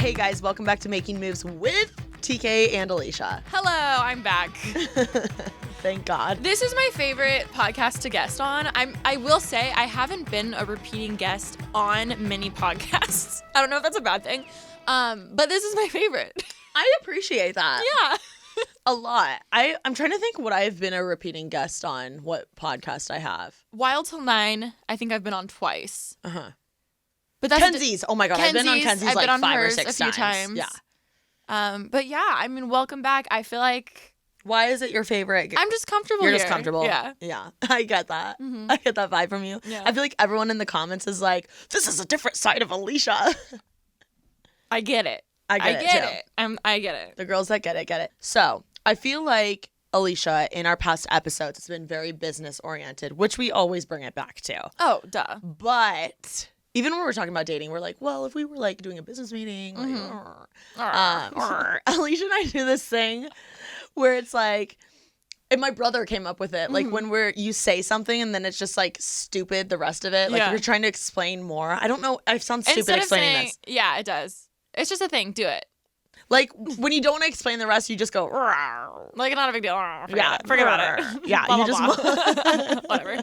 Hey guys, welcome back to Making Moves with TK and Alicia. Hello, I'm back. Thank God. This is my favorite podcast to guest on. I will say I haven't been a repeating guest on many podcasts. I don't know if that's a bad thing, but this is my favorite. I appreciate that. Yeah. A lot. I'm trying to think what I've been a repeating guest on, what podcast I have. Wild Till 9, I think I've been on twice. Uh-huh. But that's Kenzie's. Oh my God, I've been on Kenzie's like 5 or 6 a few times. Yeah. But yeah, I mean, welcome back. I feel like Why is it your favorite? I'm just comfortable You're here. just comfortable. Yeah. Yeah. I get that. Mm-hmm. I get that vibe from you. Yeah. I feel like everyone in the comments is like, this is a different side of Alicia. I get it. I get it. I get it. The girls that get it, get it. So I feel like Alicia, in our past episodes, has been very business oriented, which we always bring it back to. Oh, duh. But even when we're talking about dating, we're like, well, if we were like doing a business meeting, like, Alicia and I do this thing where it's like, and my brother came up with it, like when you say something and then it's just like stupid the rest of it, like you're trying to explain more. I don't know, I sound stupid Instead of explaining saying, this. Yeah, it does. It's just a thing. Do it. Like when you don't want to explain the rest, you just go, Like, not a big deal. forget about it. Yeah, Blah, you blah, just blah. Whatever.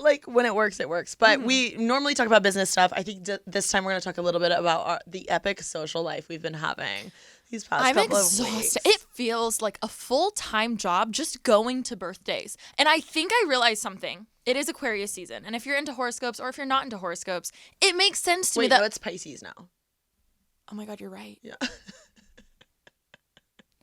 Like when it works, it works. But we normally talk about business stuff. I think this time we're going to talk a little bit about the epic social life we've been having these past couple of weeks. It feels like a full-time job just going to birthdays. And I think I realized something. It is Aquarius season. And if you're into horoscopes or if you're not into horoscopes, it makes sense to me that... no, it's Pisces now. Oh my God, you're right. Yeah.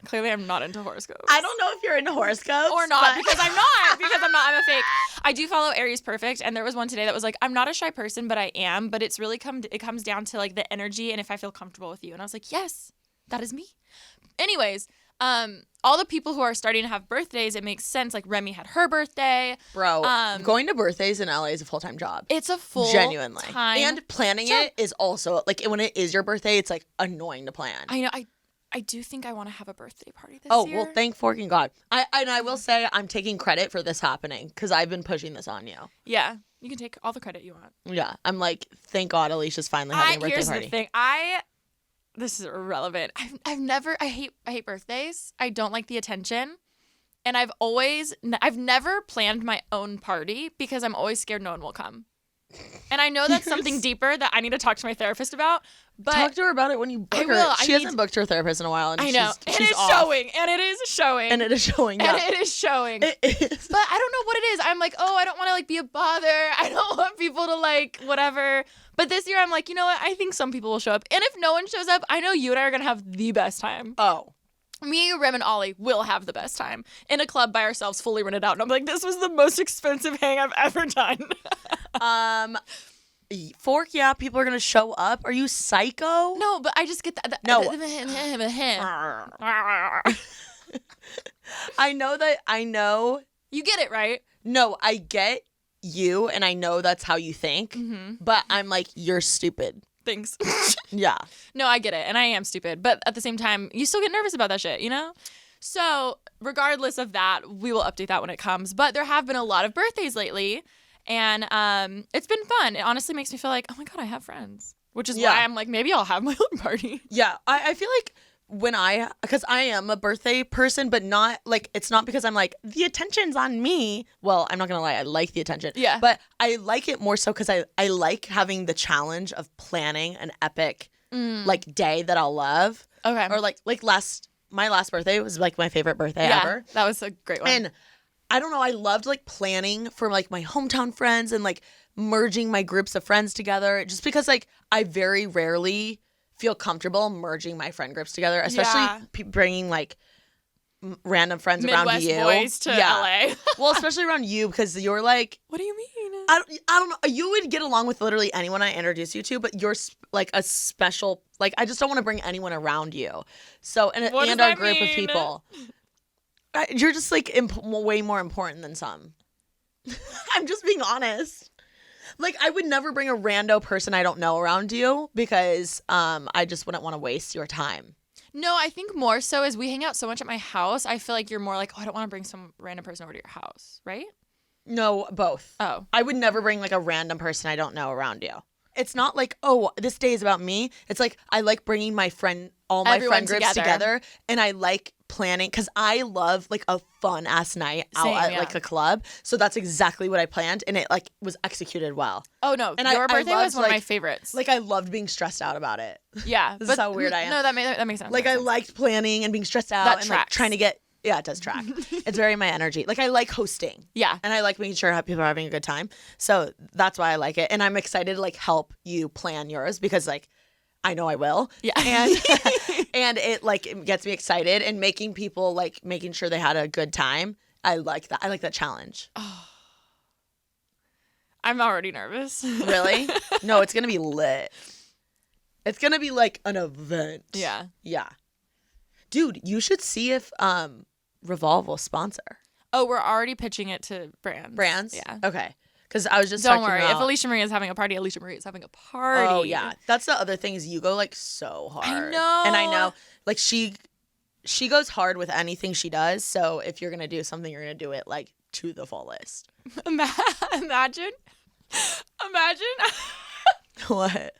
Clearly, I'm not into horoscopes. I don't know if you're into horoscopes. Or not, because I'm not. I'm a fake. I do follow Aries Perfect, and there was one today that was like, I'm not a shy person, but I am. But it's really it comes down to like the energy and if I feel comfortable with you. And I was like, yes, that is me. Anyways, all the people who are starting to have birthdays, it makes sense. Like Remy had her birthday. Bro, going to birthdays in LA is a full-time job. It's a genuinely. time And planning it is also, like when it is your birthday, it's like annoying to plan. I know. I do think I want to have a birthday party this year. Oh, well, thank fucking God. I will say I'm taking credit for this happening because I've been pushing this on you. Yeah. You can take all the credit you want. Yeah. I'm like, thank God Alicia's finally having a birthday here's party. The thing. This is irrelevant. I hate birthdays. I don't like the attention. And I've never planned my own party because I'm always scared no one will come. And I know that's something deeper that I need to talk to my therapist about. But talk to her about it when you book her. Will. She hasn't booked her therapist in a while. And I know. She's off. Showing. And it is showing. And it is showing. Yeah. And it is showing. It is. But I don't know what it is. I'm like, I don't want to like be a bother. I don't want people to like whatever. But this year I'm like, you know what? I think some people will show up. And if no one shows up, I know you and I are going to have the best time. Oh. Me, Rem, and Ollie will have the best time in a club by ourselves, fully rented out. And I'm like, this was the most expensive hang I've ever done. Fork, yeah, people are going to show up. Are you psycho? No, but I just get that. No. I know. You get it, right? No, I get you, and I know that's how you think, but I'm like, you're stupid. Thanks. Yeah. No, I get it, and I am stupid. But at the same time, you still get nervous about that shit, you know? So regardless of that, we will update that when it comes. But there have been a lot of birthdays lately. And it's been fun. It honestly makes me feel like, oh my God, I have friends. Which is why I'm like, maybe I'll have my own party. Yeah. I feel like because I am a birthday person, but not like, it's not because I'm like, the attention's on me. Well, I'm not going to lie. I like the attention. Yeah. But I like it more so because I like having the challenge of planning an epic like day that I'll love. Okay. Or like my last birthday was like my favorite birthday ever. That was a great one. And I don't know, I loved like planning for like my hometown friends and like merging my groups of friends together just because like I very rarely feel comfortable merging my friend groups together, especially bringing like random friends Midwest around you. Boys to LA. Well, especially around you because you're like, what do you mean? I don't know. You would get along with literally anyone I introduce you to, but you're like a special, like I just don't want to bring anyone around you. So, and our group of people. You're just like way more important than some. I'm just being honest. Like I would never bring a rando person I don't know around you because I just wouldn't want to waste your time. No, I think more so as we hang out so much at my house, I feel like you're more like, I don't want to bring some random person over to your house, right? No, both. Oh. I would never bring like a random person I don't know around you. it's not like, oh, this day is about me. It's like I like bringing all my Everyone friend groups together, and I like planning because I love like a fun ass night out at like a club. So that's exactly what I planned, and it like was executed well. Oh no, and your birthday was one of my favorites. Like I loved being stressed out about it. Yeah, this is how weird I am. No, that makes sense. Like I liked planning and being stressed out and like trying to get. Yeah, it does track. It's very my energy. Like I like hosting. Yeah. And I like making sure people are having a good time. So that's why I like it. And I'm excited to like help you plan yours because like I know I will. Yeah. And and it gets me excited and making people like making sure they had a good time. I like that. I like that challenge. Oh. I'm already nervous. Really? No, it's going to be lit. It's going to be like an event. Yeah. Yeah. Dude, you should see if Revolve will sponsor. Oh, we're already pitching it to brands. Brands? Yeah. Okay. Because I was just Don't talking worry. about... If Alicia Marie is having a party, Alicia Marie is having a party. Oh, yeah. That's the other thing is you go like so hard. I know. And I know like she goes hard with anything she does. So if you're going to do something, you're going to do it like to the fullest. Imagine. What?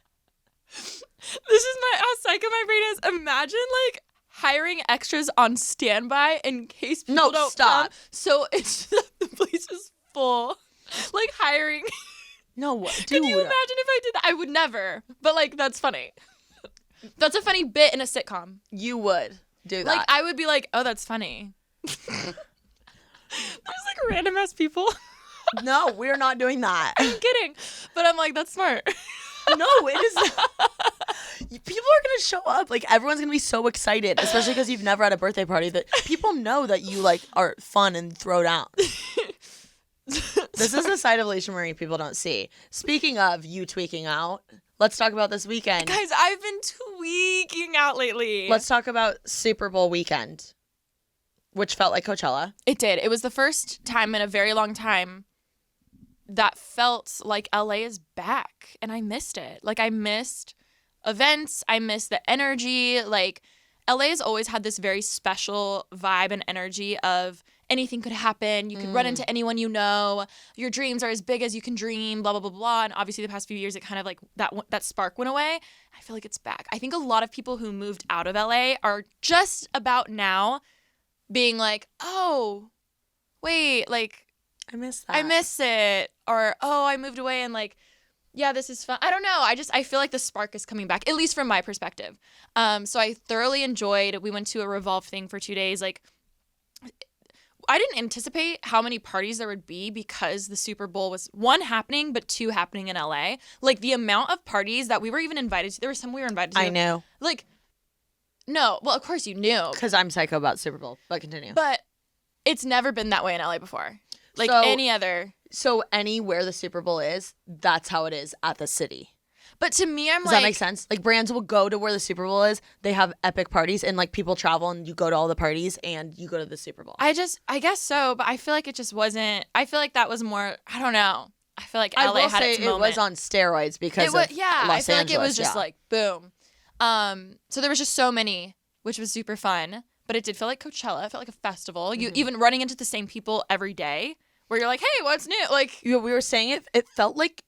This is how psycho my brain is. Imagine like hiring extras on standby in case people don't stop. come. So it's the place is full. Like hiring. No, dude. Can you imagine if I did that? I would never. But like that's funny. That's a funny bit in a sitcom. You would do that. Like I would be like, oh, that's funny. There's like random ass people. No, we're not doing that. I'm kidding. But I'm like, that's smart. No, it is. People are going to show up. Like, everyone's going to be so excited, especially because you've never had a birthday party that people know that you, like, are fun and throw down. This is a side of Alicia Marie people don't see. Speaking of you tweaking out, let's talk about this weekend. Guys, I've been tweaking out lately. Let's talk about Super Bowl weekend, which felt like Coachella. It did. It was the first time in a very long time that felt like LA is back, and I missed it. Like I missed events, I missed the energy. Like LA has always had this very special vibe and energy of anything could happen. You could run into anyone you know. Your dreams are as big as you can dream, blah, blah, blah, blah. And obviously the past few years, it kind of like that spark went away. I feel like it's back. I think a lot of people who moved out of LA are just about now being like, oh, wait, like, I miss that. I miss it. Or, oh, I moved away and like, yeah, this is fun. I don't know. I feel like the spark is coming back, at least from my perspective. So I thoroughly enjoyed. We went to a Revolve thing for 2 days. Like, I didn't anticipate how many parties there would be because the Super Bowl was 1 happening, but 2 happening in LA. Like the amount of parties that we were even invited to. There were some we were invited to. I knew. Like, no. Well, of course you knew. Because I'm psycho about Super Bowl. But continue. But it's never been that way in LA before. Like any other. So anywhere the Super Bowl is, that's how it is at the city. But to me, Does that make sense? Like brands will go to where the Super Bowl is. They have epic parties and like people travel and you go to all the parties and you go to the Super Bowl. I guess so, but I feel like it just wasn't. I feel like that was more. I don't know. I feel like LA had its moment. It was on steroids because it was, of yeah. Los I feel Angeles, like it was just like boom. So there was just so many, which was super fun. But it did feel like Coachella. It felt like a festival. You even running into the same people every day. Where you're like, hey, what's new? Like we were saying, it felt like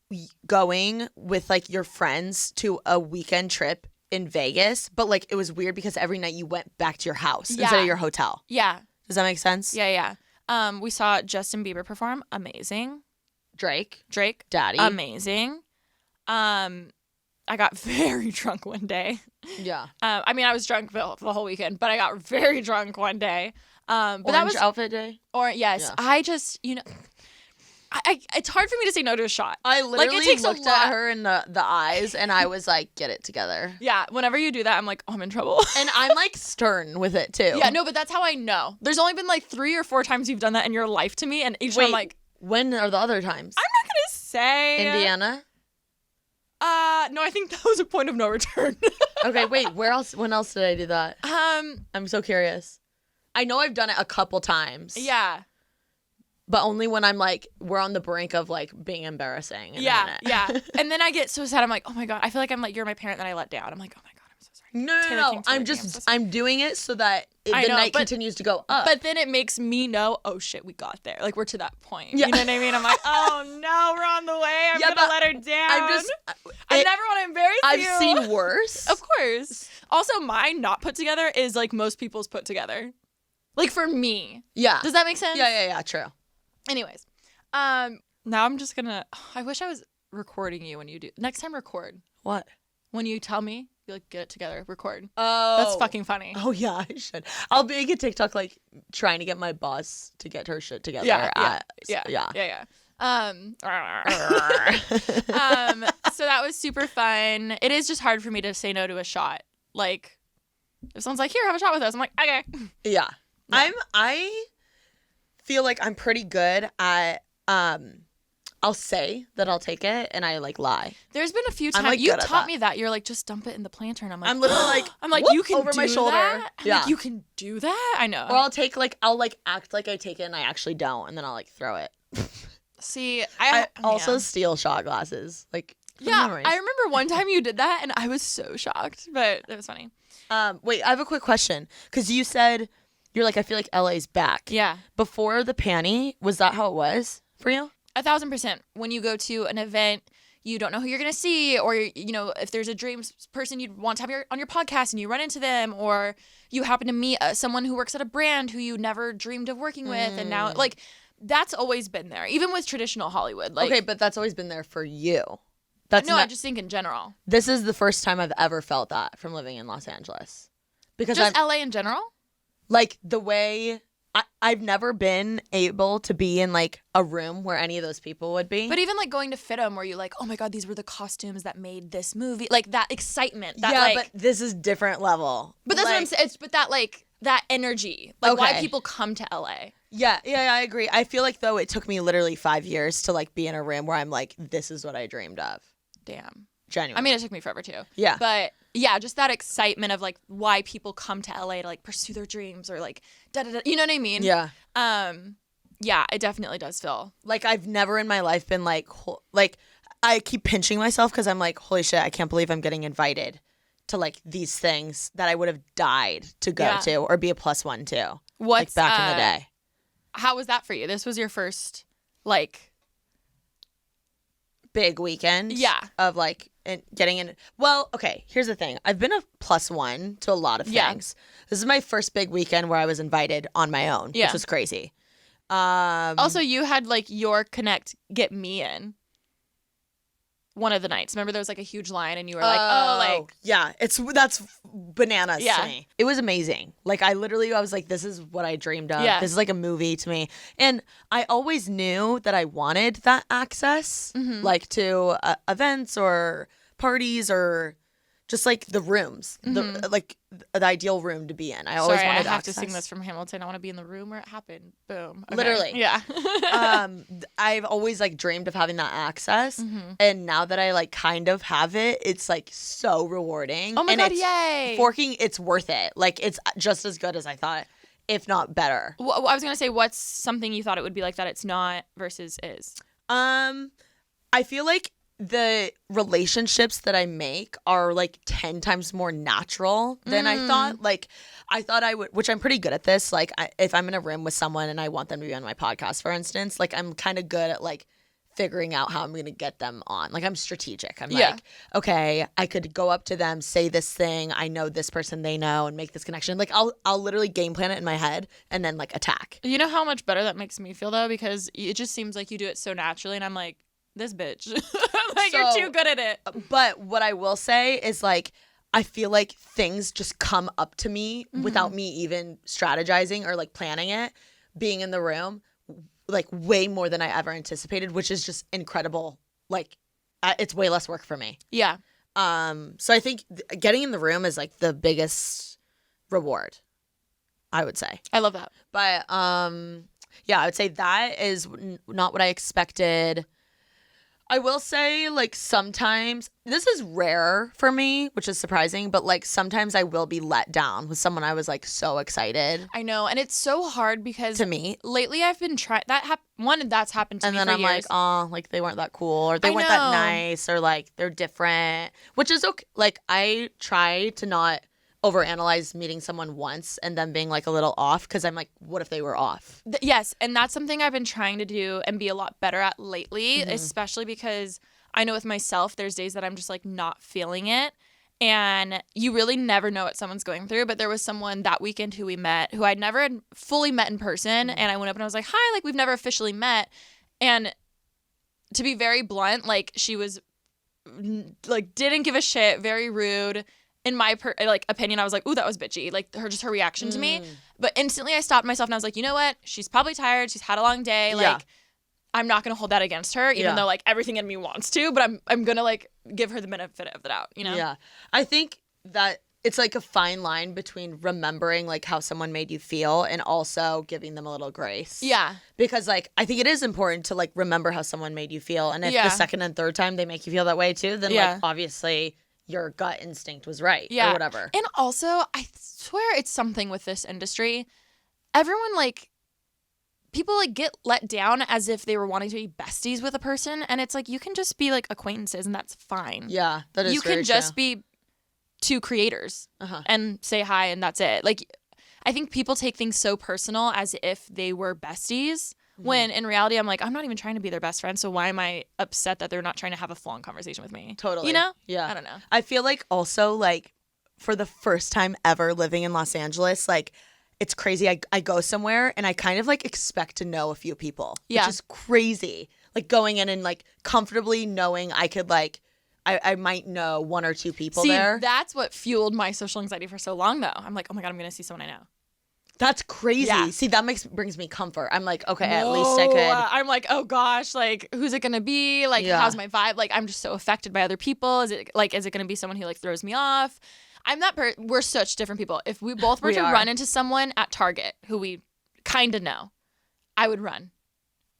going with like your friends to a weekend trip in Vegas, but like it was weird because every night you went back to your house instead of your hotel. Yeah. Does that make sense? Yeah. We saw Justin Bieber perform. Amazing. Drake. Daddy. Amazing. I got very drunk one day. Yeah. I mean, I was drunk the whole weekend, but I got very drunk one day. But Orange that was outfit day. Or yes, yeah. I just it's hard for me to say no to a shot. I literally looked at her in the eyes and I was like, get it together. Yeah, whenever you do that, I'm like, oh, I'm in trouble. And I'm like stern with it too. Yeah, no, but that's how I know. There's only been like 3 or 4 times you've done that in your life to me, and each time I'm like, when are the other times? I'm not gonna say Indiana. No, I think that was a point of no return. Okay, wait, where else? When else did I do that? I'm so curious. I know I've done it a couple times. Yeah. But only when I'm like, we're on the brink of like being embarrassing. Yeah. And then I get so sad. I'm like, oh my God. I feel like I'm like, you're my parent that I let down. I'm like, oh my God, I'm so sorry. No. I'm doing it so that the night continues to go up. But then it makes me know, oh shit, we got there. Like we're to that point. Yeah. You know what I mean? I'm like, oh no, we're on the way. I'm gonna let her down. I never want to embarrass you. I've seen worse. Of course. Also, mine not put together is like most people's put together. Like for me. Yeah. Does that make sense? Yeah. True. Anyways, now I'm just gonna. I wish I was recording you when you do. Next time, record. What? When you tell me, you like get it together, record. Oh. That's fucking funny. Oh yeah, I should. I'll make a TikTok like trying to get my boss to get her shit together. Yeah. So that was super fun. It is just hard for me to say no to a shot. Like, if someone's like, "Here, have a shot with us," I'm like, "Okay." Yeah. I feel like I'm pretty good at I'll say that I'll take it and I like lie. There's been a few times you taught me that. You're like, just dump it in the planter, and I'm like, I'm literally like, I'm like, you can over do my shoulder. That? Yeah, like, you can do that. I know. Or I'll act like I take it and I actually don't, and then I'll like throw it. See, I also steal shot glasses. Like, yeah, memories. I remember one time you did that, and I was so shocked, but it was funny. Wait, I have a quick question because you said you're like, I feel like LA's back. Yeah. Before the panty, was that how it was for you? 1,000%. When you go to an event, you don't know who you're going to see, or, you know, if there's a dream person you'd want to have on your podcast and you run into them, or you happen to meet someone who works at a brand who you never dreamed of working with. And now, like, that's always been there, even with traditional Hollywood. Like, okay, but that's always been there for you. I just think in general. This is the first time I've ever felt that from living in Los Angeles. Because just LA in general? Like, the way... I've never been able to be in, like, a room where any of those people would be. But even, like, going to FIT'em where you're like, oh, my God, these were the costumes that made this movie. Like, that excitement. But this is different level. But that's what I'm saying. But that, like, that energy. Like, why people come to LA. Yeah, I agree. I feel like, though, it took me literally 5 years to, like, be in a room where I'm like, this is what I dreamed of. Damn. Genuinely. I mean, it took me forever, too. Yeah. But... yeah, just that excitement of like why people come to LA to like pursue their dreams or like da-da-da, you know what I mean? Yeah. Yeah, it definitely does feel. Like I've never in my life been like I keep pinching myself because I'm like, holy shit, I can't believe I'm getting invited to like these things that I would have died to go to or be a +1 to. What's like back in the day. How was that for you? This was your first like big weekend. Yeah. Of like and getting in. Well, okay, here's the thing. I've been a +1 to a lot of things. Yeah. This is my first big weekend where I was invited on my own, which was crazy. Also, you had like your Connect get me in one of the nights. Remember there was like a huge line and you were like, oh, like. Yeah, that's bananas to me. It was amazing. Like I was like, this is what I dreamed of. Yeah. This is like a movie to me. And I always knew that I wanted that access, like to events or parties or just like the rooms, the ideal room to be in. I always wanted access. I have to sing this from Hamilton. I want to be in the room where it happened. Boom. Okay. Literally. Yeah. I've always like dreamed of having that access. And now that I like kind of have it, it's like so rewarding. Oh my God, yay. It's worth it. Like it's just as good as I thought, if not better. Well, I was going to say, what's something you thought it would be like that it's not versus is? I feel like the relationships that I make are like 10 times more natural than I thought. Like I thought I would, which I'm pretty good at this. Like if I'm in a room with someone and I want them to be on my podcast, for instance, like I'm kind of good at like figuring out how I'm going to get them on. Like I'm strategic. I'm like, okay, I could go up to them, say this thing. I know this person they know and make this connection. Like I'll literally game plan it in my head and then like attack. You know how much better that makes me feel though? Because it just seems like you do it so naturally and I'm like, this bitch. Like you're too good at it. But what I will say is like I feel like things just come up to me without me even strategizing or like planning it, being in the room like way more than I ever anticipated, which is just incredible. Like it's way less work for me. Yeah. So I think getting in the room is like the biggest reward, I would say. I love that. But yeah, I would say that is not what I expected. I will say, like, sometimes, this is rare for me, which is surprising, but, like, sometimes I will be let down with someone I was, like, so excited I know, and it's so hard because to meet. lately I've been trying, that's happened to me for years. And then I'm like, oh, like, they weren't that cool, or they weren't that nice, or, like, they're different, which is okay. Like, I try to not overanalyze meeting someone once and then being, like, a little off, because I'm like, what if they were off? Yes, and that's something I've been trying to do and be a lot better at lately, especially because I know with myself, there's days that I'm just, like, not feeling it. And you really never know what someone's going through. But there was someone that weekend who we met who I'd never had fully met in person. And I went up and I was like, hi, like, we've never officially met. And to be very blunt, like, she was, like, didn't give a shit, very rude. In my opinion, I was like, ooh, that was bitchy. Like, her reaction to me. But instantly I stopped myself and I was like, you know what? She's probably tired. She's had a long day. Like, I'm not going to hold that against her, even though, like, everything in me wants to. But I'm going to, like, give her the benefit of the doubt, you know? Yeah. I think that it's, like, a fine line between remembering, like, how someone made you feel and also giving them a little grace. Yeah. Because, like, I think it is important to, like, remember how someone made you feel. And if the second and third time they make you feel that way, too, then, like, obviously your gut instinct was right or whatever. And also, I swear it's something with this industry. Everyone, like, people, like, get let down as if they were wanting to be besties with a person. And it's like, you can just be, like, acquaintances and that's fine. Yeah, that is You very can just be two creators and say hi and that's it. Like, I think people take things so personal as if they were besties. When in reality, I'm like, I'm not even trying to be their best friend. So why am I upset that they're not trying to have a full-on conversation with me? Totally. You know? Yeah. I don't know. I feel like also, like, for the first time ever living in Los Angeles, like, it's crazy. I go somewhere and I kind of, like, expect to know a few people, which is crazy. Like, going in and, like, comfortably knowing I could, like, I might know one or two people there. That's what fueled my social anxiety for so long, though. I'm like, oh my God, I'm going to see someone I know. That's crazy. Yeah. See, that brings me comfort. I'm like, okay, at least I could. I'm like, oh gosh, like, who's it gonna be? Like, how's my vibe? Like, I'm just so affected by other people. Is it gonna be someone who, like, throws me off? I'm not. We're such different people. If we both were to run into someone at Target who we kind of know, I would run.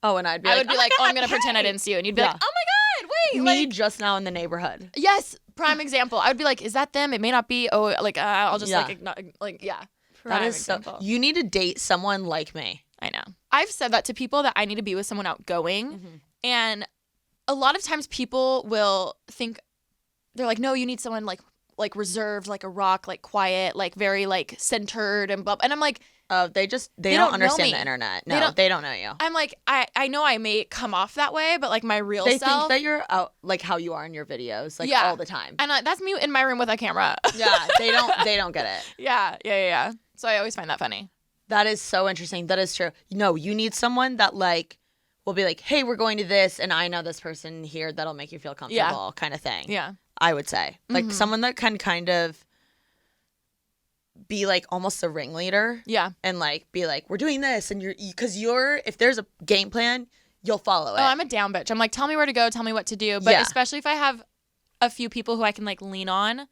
Oh, and I would be like, oh, I'm gonna pretend I didn't see you, and you'd be like, oh my God, wait, me, like, just now in the neighborhood. Yes, prime example. I would be like, is that them? It may not be. Oh, like, I'll just That is example. So. You need to date someone like me. I know. I've said that to people that I need to be with someone outgoing, and a lot of times people will think they're like, no, you need someone like reserved, like a rock, like quiet, like very, like, centered and blah. And I'm like, they don't understand the internet. No, they don't know you. I'm like, I know I may come off that way, but, like, my real self. They think that you're out, like, how you are in your videos, like, all the time. And that's me in my room with a camera. Yeah, they don't get it. Yeah. So I always find that funny. That is so interesting. That is true. No, you need someone that, like, will be like, hey, we're going to this, and I know this person here that'll make you feel comfortable, kind of thing. Yeah. I would say. Like, someone that can kind of be, like, almost the ringleader. Yeah. And, like, be like, we're doing this, and because if there's a game plan, you'll follow it. Oh, I'm a down bitch. I'm like, tell me where to go, tell me what to do. But especially if I have a few people who I can, like, lean on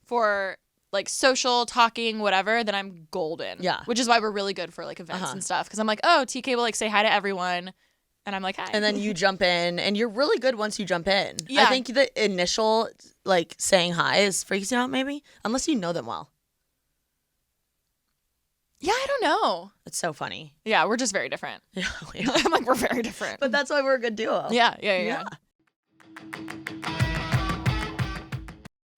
for, like, social, talking, whatever, then I'm golden. Yeah. Which is why we're really good for, like, events and stuff. Because I'm like, oh, TK will, like, say hi to everyone. And I'm like, hi. And then you jump in, and you're really good once you jump in. Yeah. I think the initial, like, saying hi freaks you out, maybe, unless you know them well. Yeah, I don't know. It's so funny. Yeah, we're just very different. Yeah, I'm like, we're very different. But that's why we're a good duo. Yeah.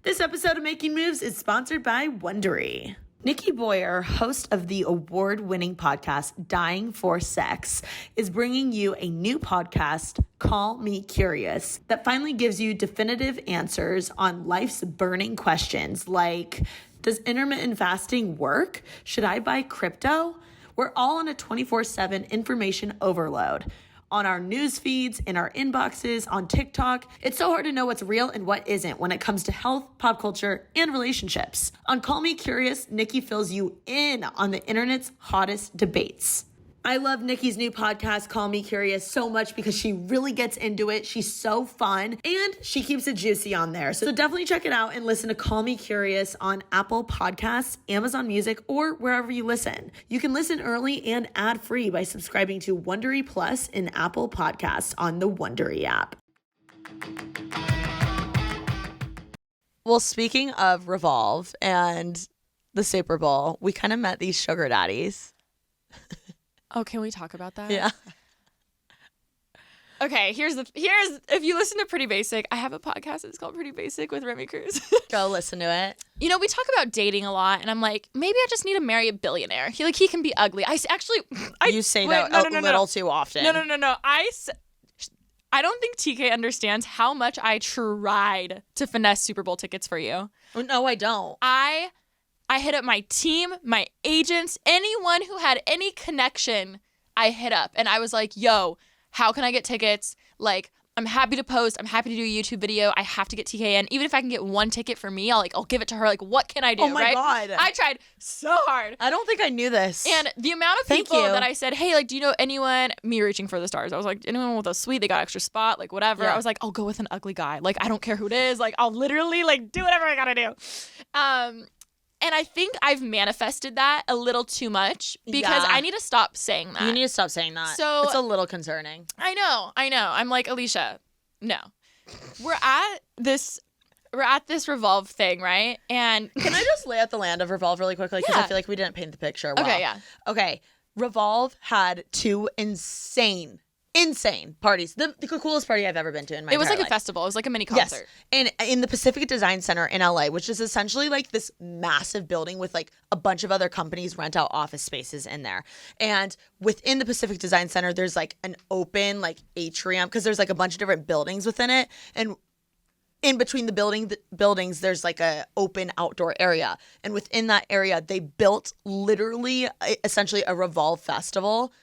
This episode of Making Moves is sponsored by Wondery. Nikki Boyer, host of the award-winning podcast Dying for Sex, is bringing you a new podcast, Call Me Curious, that finally gives you definitive answers on life's burning questions like, does intermittent fasting work? Should I buy crypto? We're all on a 24/7 information overload. On our news feeds, in our inboxes, on TikTok. It's so hard to know what's real and what isn't when it comes to health, pop culture, and relationships. On Call Me Curious, Nikki fills you in on the internet's hottest debates. I love Nikki's new podcast, Call Me Curious, so much because she really gets into it. She's so fun, and she keeps it juicy on there. So definitely check it out and listen to Call Me Curious on Apple Podcasts, Amazon Music, or wherever you listen. You can listen early and ad-free by subscribing to Wondery Plus in Apple Podcasts on the Wondery app. Well, speaking of Revolve and the Super Bowl, we kind of met these sugar daddies. Oh, can we talk about that? Yeah. Okay, here's if you listen to Pretty Basic, I have a podcast. It's called Pretty Basic with Remy Cruz. Go listen to it. You know, we talk about dating a lot, and I'm like, maybe I just need to marry a billionaire. He can be ugly. You say that a little too often. No. I don't think TK understands how much I tried to finesse Super Bowl tickets for you. No, I don't. I hit up my team, my agents, anyone who had any connection, I hit up. And I was like, yo, how can I get tickets? Like, I'm happy to post. I'm happy to do a YouTube video. I have to get TK in. Even if I can get one ticket for me, I'll give it to her. Like, what can I do? Oh my God. I tried so hard. I don't think I knew this. And the amount of people that I said, hey, like, do you know anyone? Me reaching for the stars. I was like, anyone with a suite, they got extra spot, like whatever. Yeah. I was like, I'll go with an ugly guy. Like, I don't care who it is. Like, I'll literally like do whatever I gotta do. And I think I've manifested that a little too much because I need to stop saying that. You need to stop saying that. So it's a little concerning. I know. I'm like, Alicia, no. We're at this Revolve thing, right? And can I just lay out the land of Revolve really quickly? Because I feel like we didn't paint the picture well. Okay, yeah. Okay. Revolve had 2 insane parties. The coolest party I've ever been to in my It was like life. A festival. It was like a mini concert. Yes. And in the Pacific Design Center in LA, which is essentially like this massive building with like a bunch of other companies rent out office spaces in there. And within the Pacific Design Center, there's like an open like atrium because there's like a bunch of different buildings within it. And in between the buildings, there's like a open outdoor area. And within that area, they built literally essentially a Revolve festival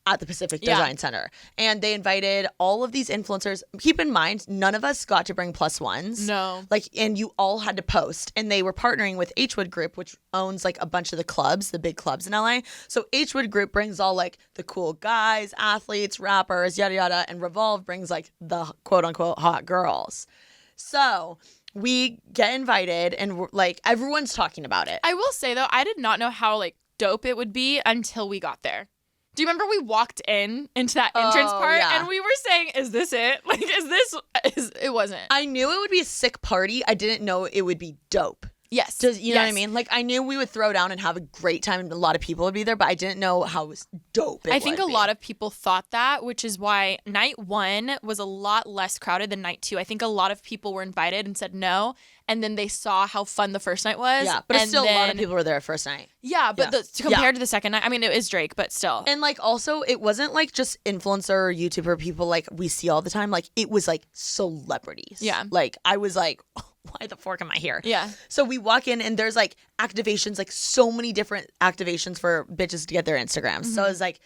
at the Pacific Design Center. And they invited all of these influencers. Keep in mind, none of us got to bring +1s. No. Like, and you all had to post. And they were partnering with Hwood Group, which owns like a bunch of the clubs, the big clubs in LA. So Hwood Group brings all like the cool guys, athletes, rappers, yada yada. And Revolve brings like the quote unquote hot girls. So we get invited and like everyone's talking about it. I will say though, I did not know how like dope it would be until we got there. Do you remember we walked into that entrance part and we were saying, is this it? Like, it wasn't. I knew it would be a sick party. I didn't know it would be dope. Yes. You know what I mean? Like, I knew we would throw down and have a great time and a lot of people would be there, but I didn't know how dope it I think a lot of people thought that, which is why night 1 was a lot less crowded than night 2. I think a lot of people were invited and said no, and then they saw how fun the first night was. Yeah, but still a lot of people were there first night. Yeah, but compared to the second night, I mean, it is Drake, but still. And like also, it wasn't like just influencer or YouTuber people like we see all the time. Like, it was like celebrities. Yeah. Like, I was like, why the fork am I here? Yeah. So we walk in and there's like activations, like so many different activations for bitches to get their Instagrams. Mm-hmm. So it was like,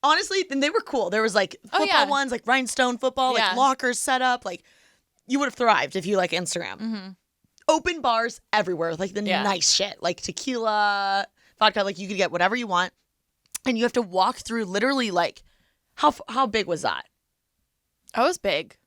honestly, and they were cool. There was like football ones, like rhinestone football, like lockers set up. Like, you would have thrived if you like Instagram. Mm-hmm. Open bars everywhere, like the nice shit, like tequila, vodka, like you could get whatever you want. And you have to walk through literally like, how big was that? That was big.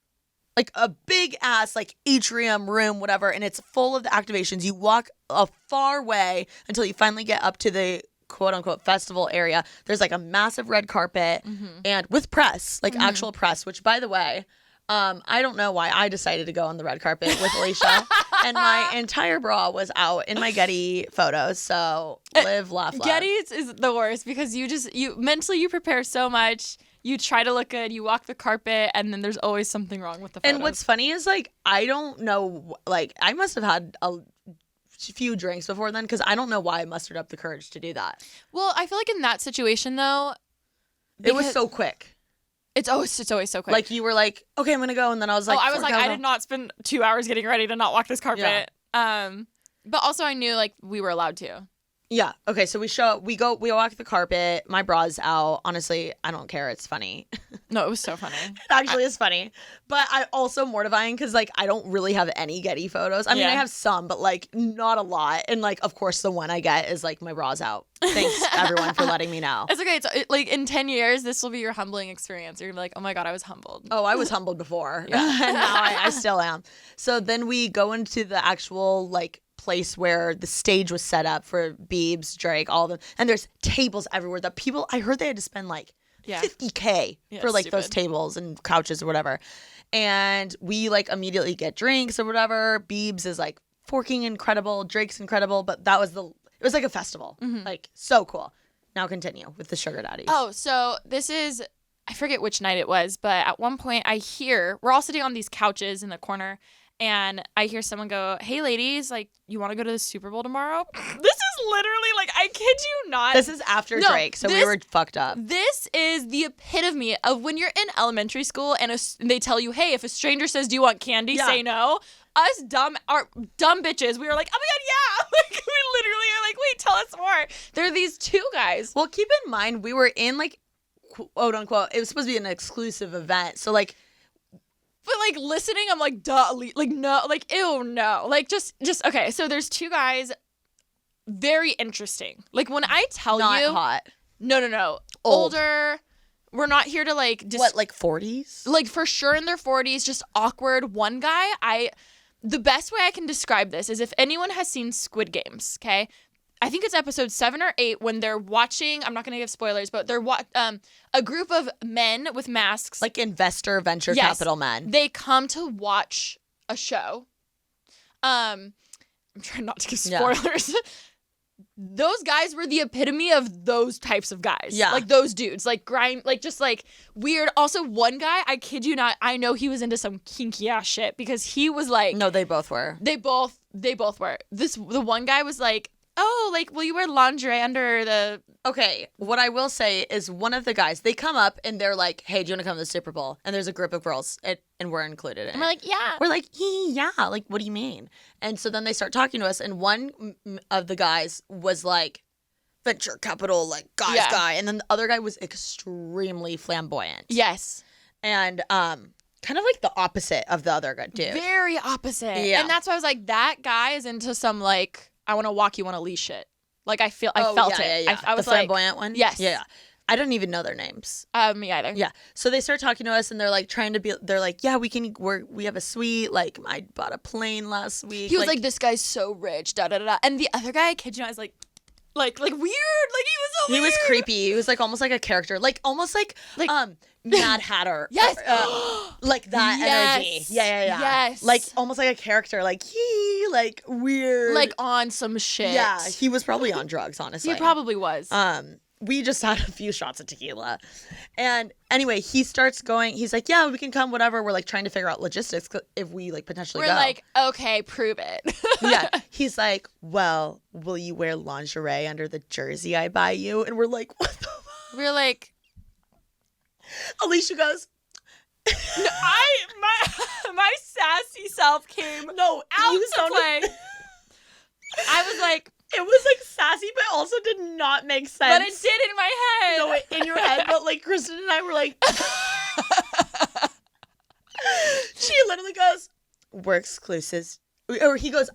Like a big ass like atrium room, whatever, and it's full of the activations. You walk a far way until you finally get up to the quote unquote festival area. There's like a massive red carpet and with press, like actual press, which by the way, I don't know why I decided to go on the red carpet with Alicia and my entire bra was out in my Getty photos. So live, laugh, love. Getty's is the worst because you mentally you prepare so much. You try to look good, you walk the carpet, and then there's always something wrong with the photos. And what's funny is, like, I don't know, like, I must have had a few drinks before then because I don't know why I mustered up the courage to do that. Well, I feel like in that situation, though, it was so quick. It's always so quick. Like, you were like, okay, I'm going to go, and then I was like, I did not spend 2 hours getting ready to not walk this carpet. Yeah. But also I knew, like, we were allowed to. Yeah. Okay. So we walk the carpet. My bra's out. Honestly, I don't care. It's funny. No, it was so funny. It actually is funny. But I also mortifying because like I don't really have any Getty photos. I mean, I have some, but like not a lot. And like, of course, the one I get is like my bra's out. Thanks everyone for letting me know. It's okay. It's like in 10 years, this will be your humbling experience. You're gonna be like, oh my God, I was humbled. Oh, I was humbled before. Yeah. And now I still am. So then we go into the actual like place where the stage was set up for Biebs, Drake, all of them. And there's tables everywhere that people, I heard they had to spend like $50K for like those tables and couches or whatever. And we like immediately get drinks or whatever. Biebs is like forking incredible, Drake's incredible, but it was like a festival. Like so cool. Now continue with the Sugar Daddies. Oh, so this is, I forget which night it was, but at one point we're all sitting on these couches in the corner, and I hear someone go, "Hey ladies, like, you want to go to the Super Bowl tomorrow?" This is literally like, I kid you not. This is after Drake, so we were fucked up. This is the epitome of when you're in elementary school and they tell you, "Hey, if a stranger says, 'Do you want candy?' say no." Us dumb bitches, we were like, "Oh my god, yeah!" Like, we literally are like, "Wait, tell us more." There are these two guys. Well, keep in mind we were in like, quote unquote, it was supposed to be an exclusive event, so like. But like listening, I'm like, duh, like no, like ew, no, like just okay. So there's two guys, very interesting. Like when I tell Not you, hot. No, older. We're not here to like what, like 40s? Like for sure in their 40s, just awkward. One guy, the best way I can describe this is if anyone has seen Squid Games, okay? I think it's episode 7 or 8 when they're watching, I'm not going to give spoilers, but they're a group of men with masks. Like venture capital men. They come to watch a show. I'm trying not to give spoilers. Yeah. Those guys were the epitome of those types of guys. Yeah. Like those dudes. Like grime, like just like weird. Also, one guy, I kid you not, I know he was into some kinky ass shit because he was like. No, they both were. They both were. The one guy was like, "Oh, like, will you wear lingerie under the..." Okay, what I will say is one of the guys, they come up and they're like, "Hey, do you want to come to the Super Bowl?" And there's a group of girls and we're included in it. And we're like, yeah. We're like, yeah, like, what do you mean? And so then they start talking to us, and one of the guys was like, venture capital, like, guy. And then the other guy was extremely flamboyant. Yes. And kind of like the opposite of the other guy, dude. Very opposite. Yeah. And that's why I was like, that guy is into some, like, I want to walk you on a leash shit. Like, I felt it. Yeah. I was the flamboyant one? Yes. Yeah. I don't even know their names. Me either. Yeah. So they start talking to us and they're like they're like, "Yeah, we have a suite. Like, I bought a plane last week." He was like, "This guy's so rich, da da da." And the other guy, I kid you not, was like weird. Like, he was so weird. He was creepy. He was like almost like a character. Like almost like Mad Hatter. Yes. Like that energy. Yeah. Yes. Like almost like a character. Like like weird. Like on some shit. Yeah. He was probably on drugs, honestly. He probably was. We just had a few shots of tequila. And anyway, he starts going, he's like, "Yeah, we can come, whatever." We're like trying to figure out logistics if we like potentially go. We're like, "Okay, prove it." Yeah. He's like, "Well, will you wear lingerie under the jersey I buy you?" And we're like, "What the fuck?" We're like, Alicia goes, no, my sassy self came out to play. I was like, it was like sassy, but also did not make sense. But it did in my head. No, in your head, but like Kristen and I were like, she literally goes, "We're exclusives." Or he goes,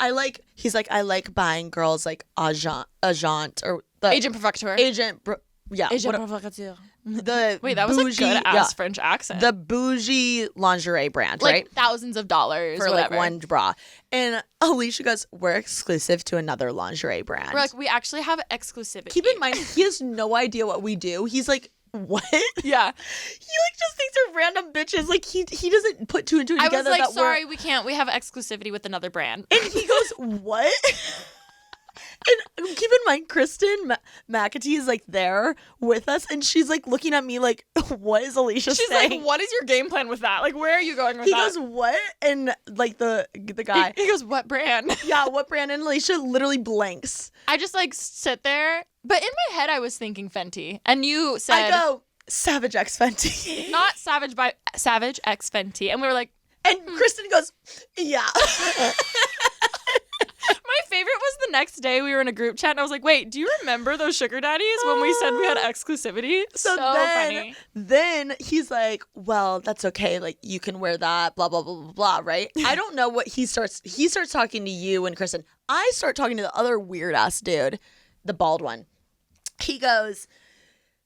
he's like, "I like buying girls like agent or the agent provocateur. Agent provocateur. Wait, that was bougie, a good ass French accent. The bougie lingerie brand, like, right? Thousands of dollars for whatever. like one bra. And Alicia goes, "We're exclusive to another lingerie brand." We're like, "We actually have exclusivity." Keep in mind, he has no idea what we do. He's like, "What?" Yeah. He like just thinks they're random bitches. Like he doesn't put two and two together. I was like, "Sorry, we can't. We have exclusivity with another brand." And he goes, "What?" And keep in mind, Kristen McAtee is like there with us, and she's like looking at me like, "What is Alicia saying?" She's like, "What is your game plan with that? Like, where are you going with that?" He goes, "What?" And like the guy, he goes, "What brand?" Yeah, what brand? And Alicia literally blanks. I just like sit there, but in my head I was thinking Fenty, and you said, "I go Savage X Fenty," not Savage by Savage X Fenty, and we were like, and Kristen goes, "Yeah." My favorite was the next day we were in a group chat and I was like, "Wait, do you remember those Sugar Daddies when we said we had exclusivity?" So funny. Then he's like, "Well, that's okay. Like, you can wear that, blah, blah, blah, blah, blah," right? I don't know what he starts talking to you and Kristen. I start talking to the other weird ass dude, the bald one.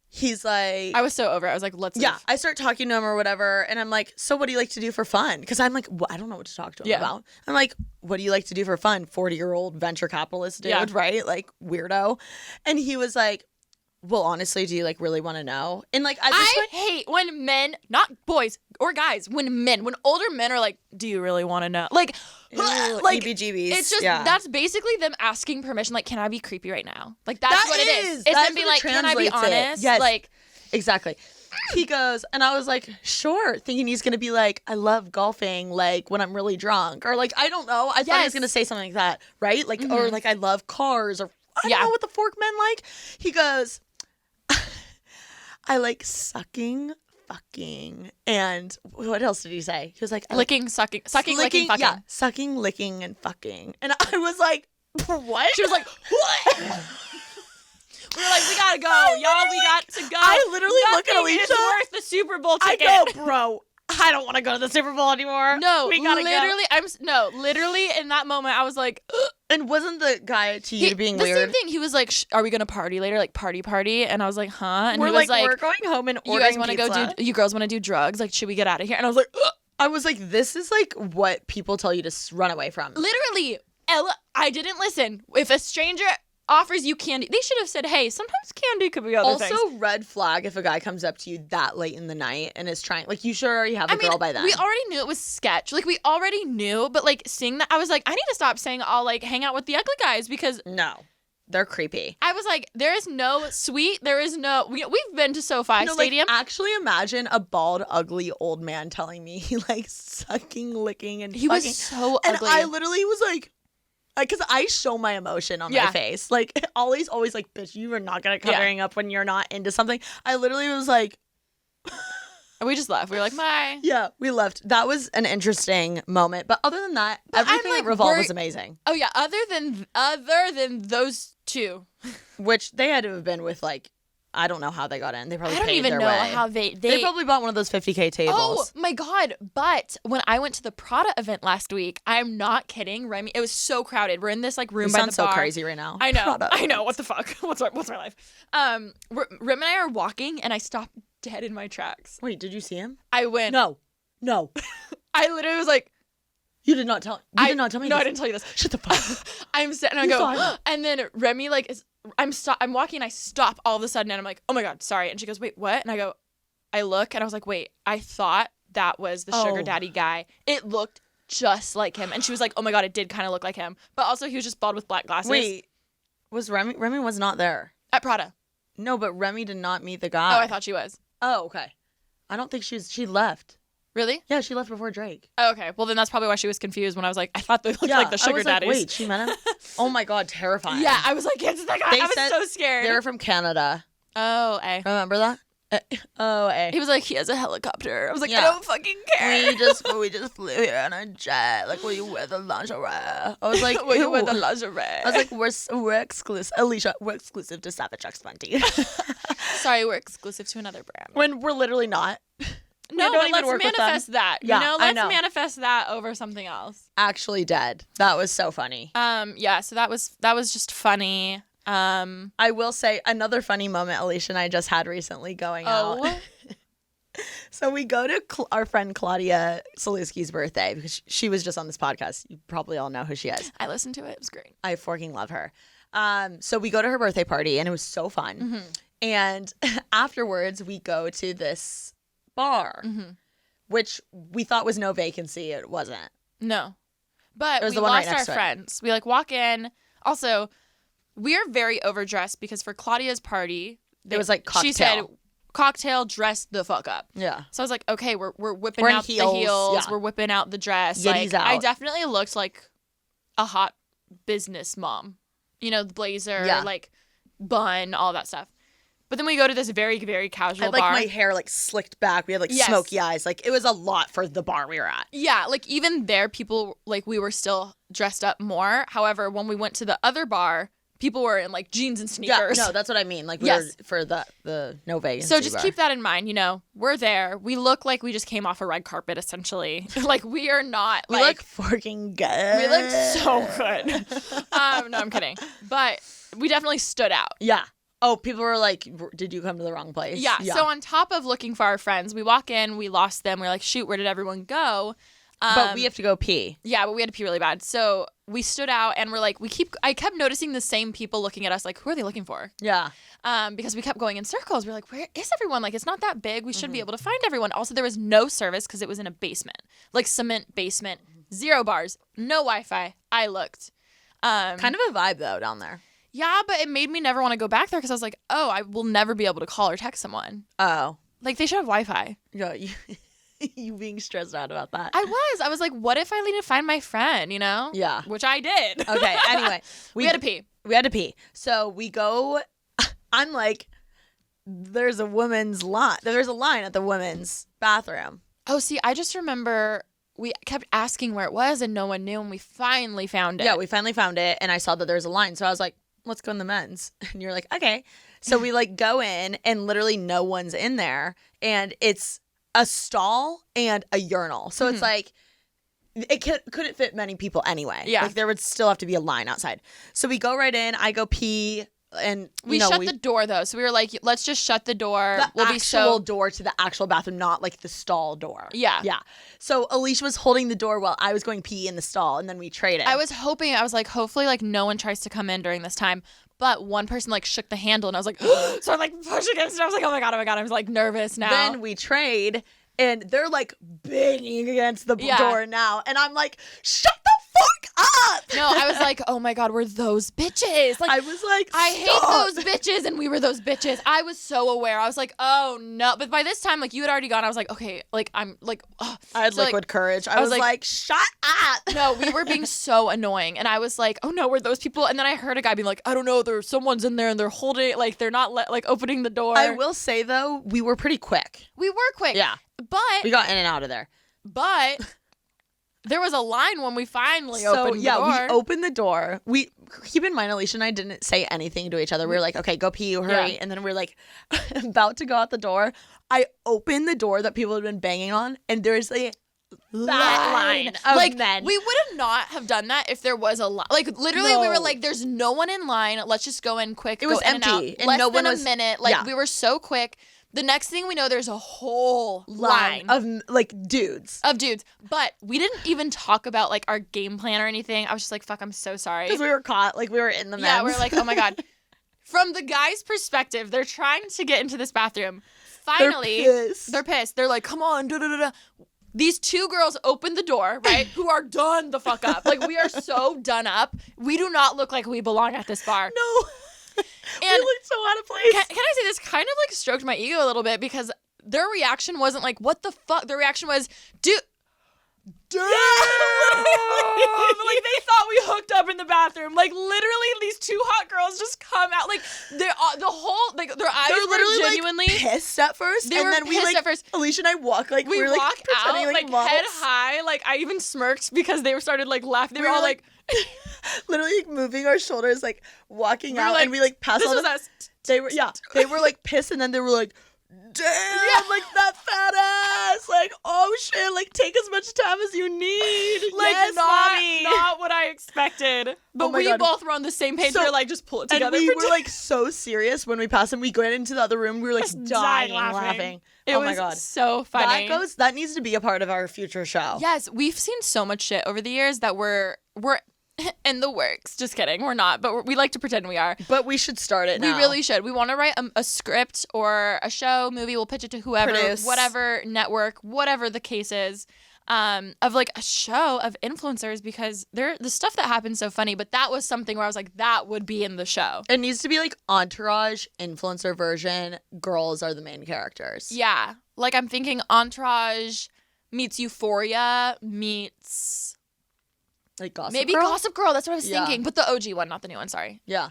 He's like, I was so over it. I was like, let's leave. I start talking to him or whatever, and I'm like, "So what do you like to do for fun?" Because I'm like, I don't know what to talk to him about. I'm like, "What do you like to do for fun?" 40-year-old venture capitalist dude, right? Like, weirdo. And he was like, well, honestly, do you like really want to know? And like, I hate when men, not boys or guys, when older men are like, do you really want to know? Like, like EBGBs. it's just, that's basically them asking permission. Like, can I be creepy right now? Like, that's what it is. It's them being like, can I be honest? Yes. Like, exactly. He goes, and I was like, sure, thinking he's going to be like, I love golfing, like, when I'm really drunk. Or, like, I don't know. I thought he was going to say something like that, right? Like, or, like, I love cars, or I don't know what the fork men like. He goes, I like sucking, fucking, and what else did he say? He was like, licking, sucking, licking, fucking. Yeah, sucking, licking, and fucking. And I was like, what? She was like, what? We were like, we gotta go, y'all. We got to go. I literally look at Alicia. It's worth the Super Bowl ticket. I go, bro, I don't want to go to the Super Bowl anymore. No, we gotta go. Literally in that moment, I was like, ugh. And wasn't the guy to you being weird? The same thing. He was like, are we gonna party later? Like party? And I was like, huh? And we're he was like, we're going home and ordering you guys want to pizza. go do? You girls want to do drugs? Like, should we get out of here? And I was like, ugh. I was like, this is like what people tell you to run away from. Literally, Ella, I didn't listen. If a stranger offers you candy, they should have said, hey, sometimes candy could be other things. Also, red flag if a guy comes up to you that late in the night and is trying, like, you should already have a girl by then. We already knew it was sketch. Like, we already knew, but like seeing that, I was like, I need to stop saying I'll like hang out with the ugly guys because no, they're creepy. I was like, there is no sweet, there is no, we've been to SoFi Stadium. Like, actually imagine a bald, ugly old man telling me he likes sucking, licking, and he fucking. Was so and ugly. I literally was like, because I show my emotion on my face. Like, Ollie's always like, bitch, you are not going to covering up when you're not into something. I literally was like. And we just left. We were like, bye. Yeah, we left. That was an interesting moment. But other than that, everything at Revolve was amazing. Oh, yeah. Other than those two. Which they had to have been with, like, I don't know how they got in. They probably I don't paid even their know way. how they probably bought one of those 50K tables. Oh my God. But when I went to the Prada event last week, I'm not kidding, Remy, it was so crowded. We're in this like room by the bar. You sound so crazy right now. I know. What the fuck? What's my life? Rim and I are walking and I stopped dead in my tracks. Wait, did you see him? I went. No. I literally was like, you did not tell me. No, this. I didn't tell you this. Shut the fuck up. I'm sitting and I go, and then Remy like I'm walking and I stop all of a sudden and I'm like, oh my God, sorry. And she goes, wait, what? And I look and I was like, wait, I thought that was the sugar daddy guy. It looked just like him. And she was like, oh my God, it did kind of look like him. But also he was just bald with black glasses. Wait, was Remy was not there. At Prada. No, but Remy did not meet the guy. Oh, I thought she was. Oh, okay. I don't think she left. Really? Yeah, she left before Drake. Oh, okay. Well, then that's probably why she was confused when I was like, I thought they looked like the Sugar Daddies. Wait, she met him? Oh my God, terrifying. Yeah, I was like, it's the guy. I was so scared. They were from Canada. Oh, Remember that? He was like, he has a helicopter. I was like, I don't fucking care. We just flew here on a jet. Like, will you wear the lingerie? I was like, will you wear the lingerie? I was like, we're exclusive. Alicia, we're exclusive to Savage X Fenty. Sorry, we're exclusive to another brand. When we're literally not. No, but let's manifest that. Yeah, let's manifest that over something else. Actually dead. That was so funny. Yeah, so that was just funny. I will say another funny moment Alicia and I just had recently going out. So we go to our friend Claudia Saluski's birthday because she was just on this podcast. You probably all know who she is. I listened to it. It was great. I fucking love her. So we go to her birthday party and it was so fun. Mm-hmm. And afterwards we go to this bar, which we thought was no vacancy. It wasn't. No. But we lost our friends. We like walk in. Also, we are very overdressed because for Claudia's party, it was like cocktail. She said cocktail, dress the fuck up. Yeah. So I was like, okay, we're whipping out the heels. Yeah. We're whipping out the dress. Yitties out. I definitely looked like a hot business mom. You know, the blazer, like bun, all that stuff. But then we go to this very, very casual bar. My hair like slicked back. We had like smoky eyes. Like it was a lot for the bar we were at. Yeah, like even there, people like we were still dressed up more. However, when we went to the other bar, people were in like jeans and sneakers. Yeah, no, that's what I mean. Like we were for the no vacancy. So just bar. keep that in mind. You know, we're there. We look like we just came off a red carpet, essentially. Like we are not. We look fucking good. We look so good. No, I'm kidding. But we definitely stood out. Yeah. Oh, people were like, did you come to the wrong place? Yeah. So on top of looking for our friends, we walk in, we lost them. We're like, shoot, where did everyone go? But we have to go pee. Yeah, but we had to pee really bad. So we stood out and we're like, I kept noticing the same people looking at us like, who are they looking for? Yeah. Because we kept going in circles. We're like, where is everyone? Like, it's not that big. We should be able to find everyone. Also, there was no service because it was in a basement, like cement basement, 0 bars, no Wi-Fi. I looked. Kind of a vibe though down there. Yeah, but it made me never want to go back there because I was like, oh, I will never be able to call or text someone. Oh. Like, they should have Wi-Fi. Yeah, you being stressed out about that. I was like, what if I need to find my friend, you know? Yeah. Which I did. Okay, anyway. We had to pee. We had to pee. So we go, I'm like, there's a line at the women's bathroom. Oh, see, I just remember we kept asking where it was and no one knew, and we finally found it. Yeah, we finally found it, and I saw that there's a line. So I was like, let's go in the men's. And you're like, okay. So we like go in, and literally no one's in there, and it's a stall and a urinal. So it's like, it couldn't fit many people anyway. Yeah. Like there would still have to be a line outside. So we go right in, I go pee, and we shut the door though. So we were like, let's just shut the door. The actual door to the actual bathroom, not like the stall door. Yeah. Yeah. So Alicia was holding the door while I was going pee in the stall, and then we traded. I was like, hopefully like no one tries to come in during this time. But one person like shook the handle, and I was like, so I like pushed against it. I was like, oh my God. I was like nervous now. Then we trade, and they're like banging against the door now, and I'm like, shut the fuck up. No, I was like, oh my God, we're those bitches. Like, I was like, I hate those bitches, and we were those bitches. I was so aware. I was like, oh no. But by this time, like you had already gone. I was like, okay, like I'm like, ugh. I had liquid courage. I was like, shut up. No, we were being so annoying, and I was like, oh no, we're those people. And then I heard a guy being like, I don't know, there's someone's in there and they're holding it, like they're not like opening the door. I will say though, we were pretty quick. We were quick. Yeah. But we got in and out of there. But there was a line when we finally opened the door. We opened the door. We keep in mind, Alicia and I didn't say anything to each other. We were like, okay, go pee, hurry. Yeah. And then we're like about to go out the door. I opened the door that people had been banging on, and there's a line of like, men. We would not have done that if there was a line. Like literally, we were like, there's no one in line. Let's just go in quick. It was empty. And no one was, a minute. Like we were so quick. The next thing we know, there's a whole line of like dudes. But we didn't even talk about like our game plan or anything. I was just like, fuck, I'm so sorry. Because we were caught. Like we were in the men's. Yeah, we were like, oh my God. From the guy's perspective, they're trying to get into this bathroom. Finally, they're pissed. They're like, come on, da-da-da-da. These 2 girls open the door, right, who are done the fuck up. Like, we are so done up. We do not look like we belong at this bar. No. And we look so out of place. Can I say this kind of like stroked my ego a little bit because their reaction wasn't like, what the fuck? Their reaction was, dude. Damn! Like they thought we hooked up in the bathroom. Like literally, these 2 hot girls just come out. Like the whole like their eyes were genuinely like, pissed at first. They were then pissed at first. Alicia and I walk like we were walk like out like models. Head high. Like I even smirked because they started like laughing. They were all like literally like, moving our shoulders, like walking out, and we like pass this on. Was us. They were like pissed, and then they were like, damn, like that fat ass, like oh shit, like take as much time as you need. Like yes, not what I expected. But we both were on the same page. So, we were like, just pull it together. And we were like so serious when we passed them. We went into the other room. We were like dying laughing. Oh my God, so funny. That needs to be a part of our future show. Yes, we've seen so much shit over the years that we're in the works. Just kidding. We're not, but we like to pretend we are. But we should start it now. We really should. We want to write a script or a show, movie. We'll pitch it to whoever, whatever network, whatever the case is, of like a show of influencers because the stuff that happens so funny. But that was something where I was like, that would be in the show. It needs to be like Entourage, influencer version. Girls are the main characters. Yeah. Like I'm thinking Entourage meets Euphoria meets... Like Gossip Maybe Girl? Gossip Girl, that's what I was thinking. But the OG one, not the new one, sorry. Yeah.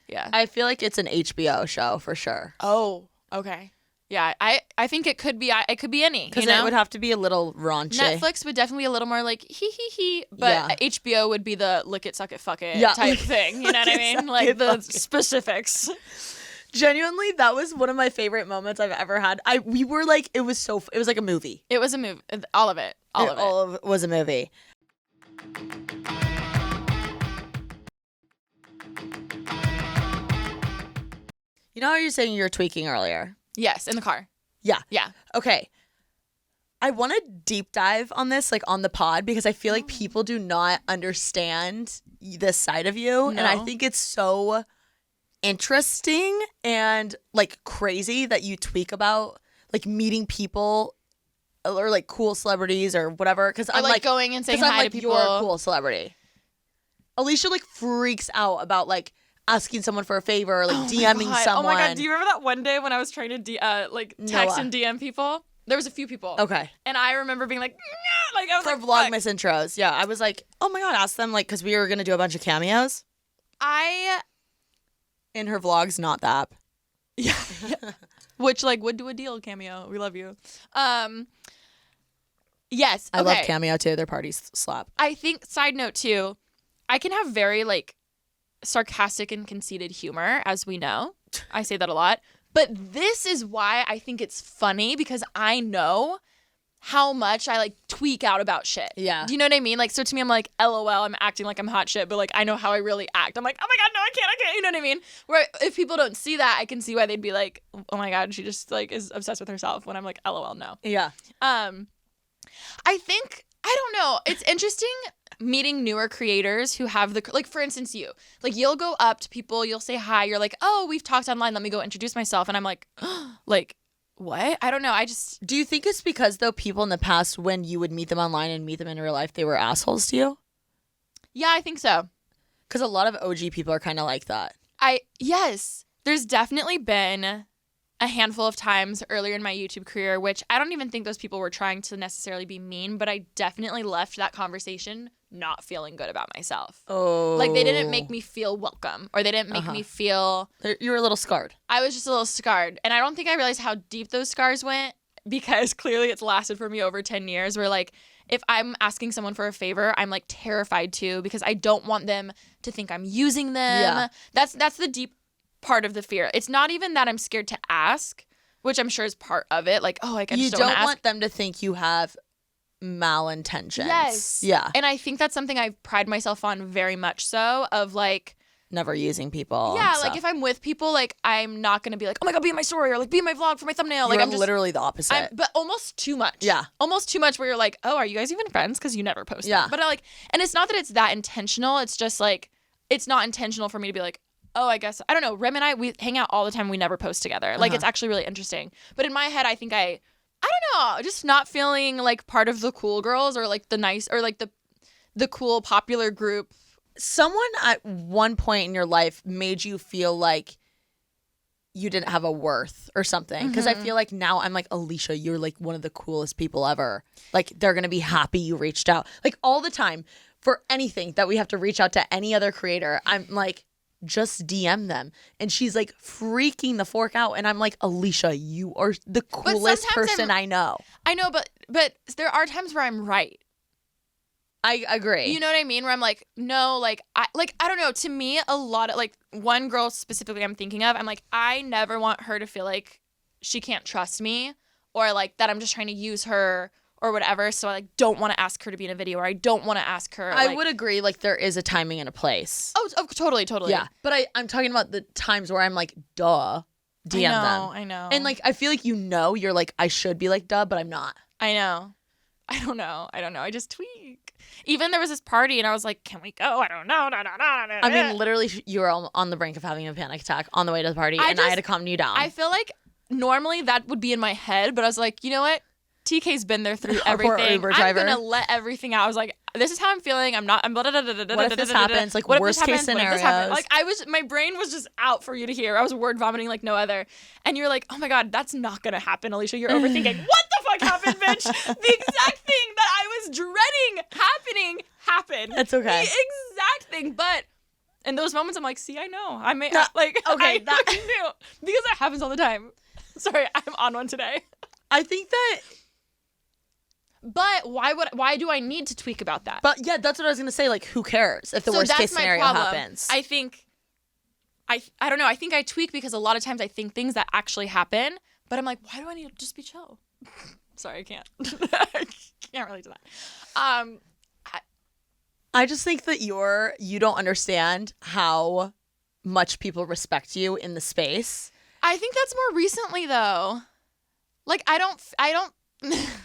Yeah. I feel like it's an HBO show for sure. Oh, okay. Yeah, I think it could be any. Because it would have to be a little raunchy. Netflix would definitely be a little more like hee. But HBO would be the lick it, suck it, fuck it type thing. You know what I mean? Like the specifics. Genuinely, that was one of my favorite moments I've ever had. We were like, it was like a movie. It was a movie. All of it. All of it was a movie. You know how you're saying you were tweaking earlier? Yes, in the car. Yeah. Yeah. Okay. I want to deep dive on this, like on the pod, because I feel like people do not understand this side of you. And I think it's so interesting and like crazy that you tweak about like meeting people or like cool celebrities or whatever. Because I'm like going and saying hi to people. You're a cool celebrity. Alicia like freaks out about like asking someone for a favor or like DMing someone. Oh my God. Do you remember that one day when I was trying to text and DM people? There was a few people. Okay. And I remember being like, nah! Like I was for Vlogmas intros. Yeah. I was like, oh my God, ask them like, because we were going to do a bunch of cameos. In her vlogs, not the app. Yeah. Which like would do a deal cameo. We love you. Yes. I love Cameo too. Their parties slap. I think, side note too, I can have very like sarcastic and conceited humor, as we know. I say that a lot. But this is why I think it's funny, because I know how much I like tweak out about shit. Yeah. Do you know what I mean? Like, so to me, I'm like, LOL, I'm acting like I'm hot shit, but like I know how I really act. I'm like, oh my God, no, I can't. You know what I mean? Where if people don't see that, I can see why they'd be like, oh my God, she just like is obsessed with herself, when I'm like, LOL, no. Yeah. I think, I don't know. It's interesting meeting newer creators who have the, like, for instance, you'll go up to people, you'll say hi, you're like, oh, we've talked online, let me go introduce myself. And I'm like, like, what? I don't know. Do you think it's because, though, people in the past, when you would meet them online and meet them in real life, they were assholes to you? Yeah, I think so. Because a lot of OG people are kind of like that. Yes. There's definitely been a handful of times earlier in my YouTube career, which I don't even think those people were trying to necessarily be mean, but I definitely left that conversation not feeling good about myself. Oh. Like, they didn't make me feel welcome, or they didn't make me feel... You were a little scarred. I was just a little scarred. And I don't think I realized how deep those scars went, because clearly it's lasted for me over 10 years, where, like, if I'm asking someone for a favor, I'm, like, terrified to, because I don't want them to think I'm using them. Yeah. That's the deep part of the fear. It's not even that I'm scared to ask, which I'm sure is part of it. Like, oh, like, I just don't want them to think you have malintentions. Yes. Yeah. And I think that's something I pride myself on very much so, of like never using people. Yeah, like if I'm with people, like I'm not gonna be like, oh my God, be in my story, or like be in my vlog for my thumbnail. Like, I'm just literally the opposite. But almost too much. Yeah. Almost too much, where you're like, oh, are you guys even friends? Because you never post. Yeah. Them. But and it's not that it's that intentional. It's just like, it's not intentional for me to be like, oh, I guess, I don't know. Rem and I, we hang out all the time. We never post together. Like, it's actually really interesting. But in my head, I think I don't know, just not feeling like part of the cool girls, or like the nice, or like the cool popular group. Someone at one point in your life made you feel like you didn't have a worth or something. Because I feel like now I'm like, Alicia, you're like one of the coolest people ever. Like, they're going to be happy you reached out. Like, all the time for anything that we have to reach out to any other creator, I'm like, just DM them. And she's like freaking the fork out. And I'm like, Alicia, you are the coolest person I know. I know, but there are times where I'm right. I agree. You know what I mean? Where I'm like, no, like I don't know. To me, a lot of, like, one girl specifically I'm thinking of, I'm like, I never want her to feel like she can't trust me, or like that I'm just trying to use her or whatever. So I like don't want to ask her to be in a video, or I don't want to ask her. I would agree. Like, there is a timing and a place. Oh, totally. Yeah. But I'm talking about the times where I'm like, duh, DM them. I know. And like, I feel like, you're like, I should be like, duh, but I'm not. I know. I don't know. I just tweak. Even there was this party and I was like, can we go? I don't know. I mean, literally, you were on the brink of having a panic attack on the way to the party, and I had to calm you down. I feel like normally that would be in my head, but I was like, you know what? TK's been there through everything. Uber driver. I'm gonna let everything out. I was like, this is how I'm feeling. I'm blah, blah, blah, blah, what if this happens? Like, worst case scenarios. Like, my brain was just out for you to hear. I was word vomiting like no other. And you're like, oh my God, that's not gonna happen, Alicia. You're overthinking. What the fuck happened, bitch? The exact thing that I was dreading happened. That's okay. The exact thing. But in those moments, I'm like, see, I know. I may like, okay, that knew, because that happens all the time. Sorry, I'm on one today. I think that. But why do I need to tweak about that? But yeah, that's what I was gonna say. Like, who cares if the worst case scenario happens? I think, I don't know. I think I tweak because a lot of times I think things that actually happen, but I'm like, why do I need to just be chill? Sorry, I can't. I can't relate to that. I just think that you don't understand how much people respect you in the space. I think that's more recently though. Like, I don't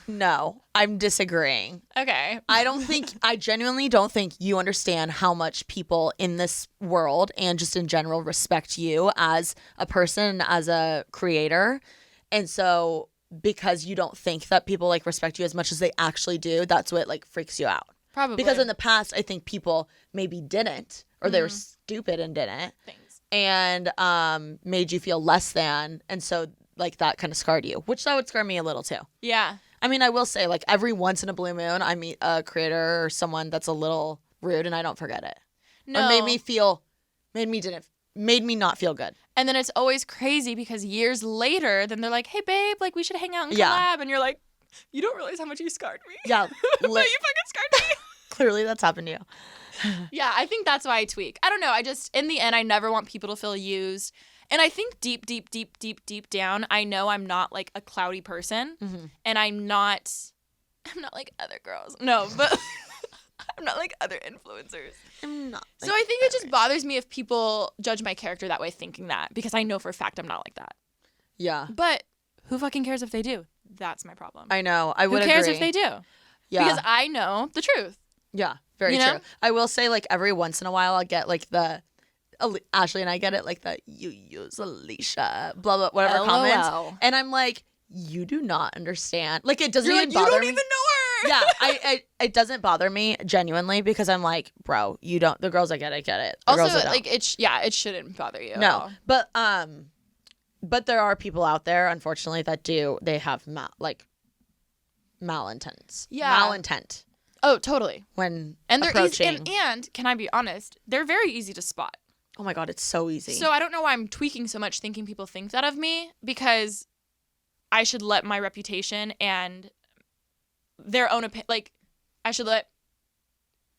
No, I'm disagreeing. Okay. I genuinely don't think you understand how much people in this world and just in general respect you as a person, as a creator. And so because you don't think that people like respect you as much as they actually do, that's what like freaks you out. Probably. Because in the past, I think people maybe didn't, or they were stupid and didn't. Thanks. And made you feel less than. And so like that kind of scarred you, which that would scar me a little too. Yeah. I mean, I will say, like, every once in a blue moon, I meet a creator or someone that's a little rude and I don't forget it. No. Or made me not feel good. And then it's always crazy because years later, then they're like, hey, babe, like, we should hang out and collab. And you're like, you don't realize how much you scarred me. Yeah. But you fucking scarred me. Clearly, that's happened to you. Yeah, I think that's why I tweak. I don't know. In the end, I never want people to feel used. And I think deep down, I know I'm not like a cloudy person, and I'm not like other girls. No, but I'm not like other influencers. I'm not. So I think it just bothers me if people judge my character that way, thinking that, because I know for a fact I'm not like that. Yeah. But who fucking cares if they do? That's my problem. I know. I would agree. Who cares if they do? Yeah. Because I know the truth. Yeah. Very true. I will say, like, every once in a while, I'll get like Ashley and I get it, like the you use Alicia, blah blah whatever comments, and I'm like, you do not understand. Like it doesn't even bother me. You don't even know her. Yeah, it doesn't bother me genuinely because I'm like, bro, you don't. The girls I get it. The Also, girls I like it shouldn't bother you. No, at all. but there are people out there, unfortunately, that do. They have malintents. Yeah, malintent. Oh, totally. When and they're approaching. easy, and can I be honest? They're very easy to spot. Oh my God, it's so easy. So I don't know why I'm tweaking so much thinking people think that of me, because I should let my reputation and their own opinion, like I should let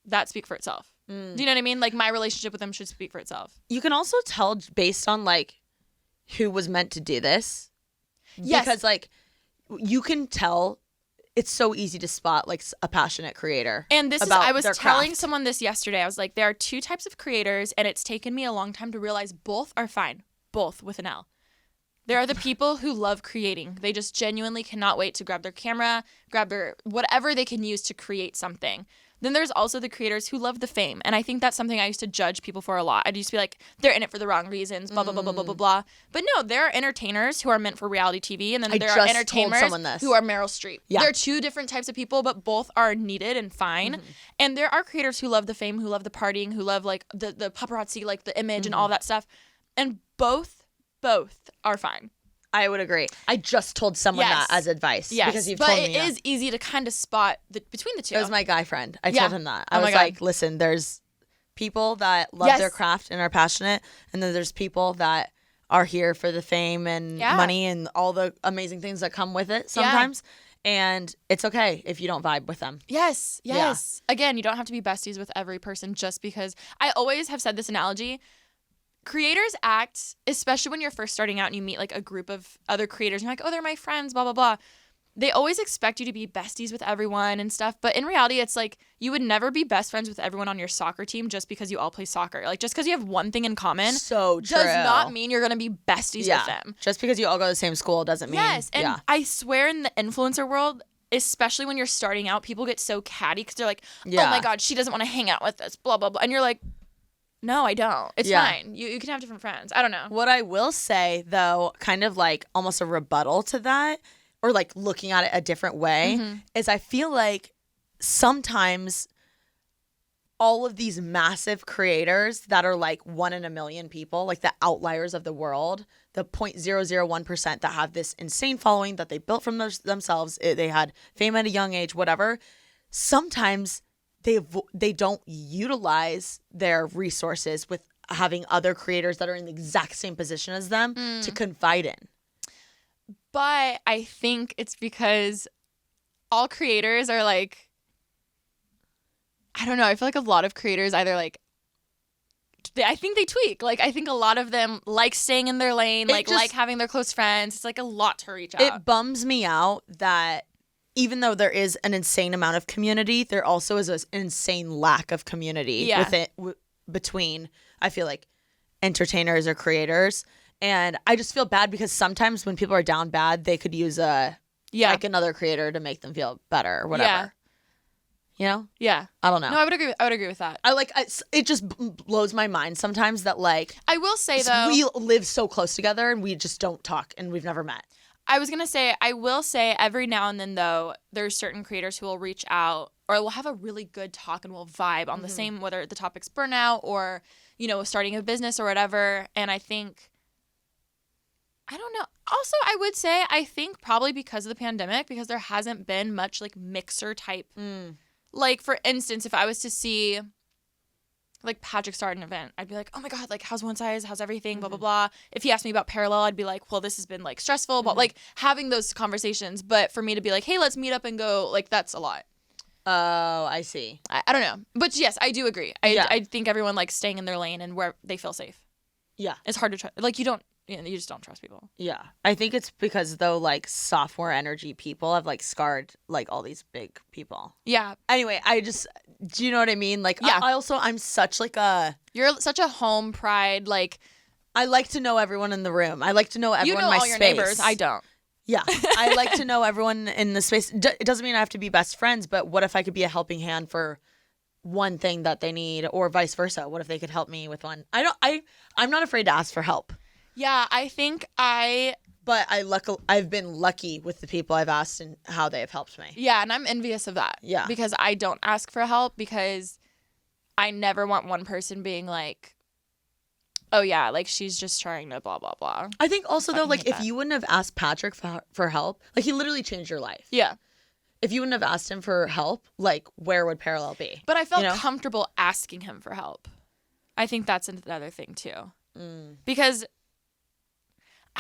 that speak for itself. Do you know what I mean? Like my relationship with them should speak for itself. You can also tell based on like who was meant to do this. Yes. Because like you can tell. It's so easy to spot like a passionate creator. And this is, about I was their telling craft. someone this yesterday. I was like, there are two types of creators, and it's taken me a long time to realize both are fine. Both with an L. There are the people who love creating. They just genuinely cannot wait to grab their camera, grab their whatever they can use to create something. Then there's also the creators who love the fame. And I think that's something I used to judge people for a lot. I used to be like, they're in it for the wrong reasons, blah, blah, blah, blah, blah, blah, blah. But no, there are entertainers who are meant for reality TV. And then there are entertainers who are Meryl Streep. Yeah. There are two different types of people, but both are needed and fine. And there are creators who love the fame, who love the partying, who love like the paparazzi, like the image and all that stuff. And both are fine. I would agree. I just told someone that as advice. Yes, because you've told me but it is easy to kind of spot between the two. It was my guy friend. I told him that. I Oh was like, listen, there's people that love their craft and are passionate, and then there's people that are here for the fame and money and all the amazing things that come with it sometimes. And it's okay if you don't vibe with them. Yes. Again, you don't have to be besties with every person just because. I always have said this analogy. Creators act, especially when you're first starting out and you meet like a group of other creators and you're like, oh, they're my friends, blah, blah, blah. They always expect you to be besties with everyone and stuff. But in reality, it's like you would never be best friends with everyone on your soccer team just because you all play soccer. Like just because you have one thing in common does not mean you're going to be besties with them. Just because you all go to the same school doesn't mean. Yes. And I swear in the influencer world, especially when you're starting out, people get so catty because they're like, oh my God, she doesn't want to hang out with us, blah, blah, blah. And you're like, no, I don't. It's fine. You can have different friends. I don't know. What I will say, though, kind of like almost a rebuttal to that, or like looking at it a different way, is I feel like sometimes all of these massive creators that are like 1 in a million people, like the outliers of the world, the 0.001% that have this insane following that they built from themselves, they had fame at a young age, whatever, sometimes they don't utilize their resources with having other creators that are in the exact same position as them to confide in. But I think it's because all creators are like, I don't know. I feel like a lot of creators either like, I think they tweak. Like, I think a lot of them like staying in their lane, like having their close friends. It's like a lot to reach out. It bums me out that even though there is an insane amount of community, there also is an insane lack of community between, I feel like, entertainers or creators. And I just feel bad because sometimes when people are down bad, they could use a like another creator to make them feel better or whatever. Yeah. You know? Yeah. I don't know. No, I would agree with that. It just blows my mind sometimes that like I will say though, we live so close together and we just don't talk and we've never met. I will say every now and then though, there's certain creators who will reach out or will have a really good talk and will vibe on the same, whether the topic's burnout or, you know, starting a business or whatever. And I think, I don't know. Also, I would say, I think probably because of the pandemic, because there hasn't been much like mixer type. Like, for instance, if I was to see, like, Patrick start an event, I'd be like, oh my God, like, how's one size? How's everything? Blah, blah, blah. If he asked me about Parallel, I'd be like, well, this has been, like, stressful. But, like, having those conversations. But for me to be like, hey, let's meet up and go, like, that's a lot. Oh, I see. I don't know. But, yes, I do agree. I think everyone likes staying in their lane and where they feel safe. Yeah. It's hard to try. Like, you just don't trust people. Yeah. I think it's because, though, like, software energy people have, like, scarred, like, all these big people. Yeah. Anyway, do you know what I mean? Like, yeah. I'm such, like, you're such a home pride, like. I like to know everyone in the room. I like to know everyone in my space. You know all your neighbors. I don't. Yeah. I like to know everyone in the space. It doesn't mean I have to be best friends, but what if I could be a helping hand for one thing that they need or vice versa? What if they could help me with one? I'm not afraid to ask for help. Yeah, I think But I've been lucky with the people I've asked and how they have helped me. Yeah, and I'm envious of that. Yeah. Because I don't ask for help because I never want one person being like, oh yeah, like she's just trying to blah, blah, blah. I think also though, like if you wouldn't have asked Patrick for help, like he literally changed your life. Yeah. If you wouldn't have asked him for help, like where would Parallel be? But I felt comfortable asking him for help. I think that's another thing too. Because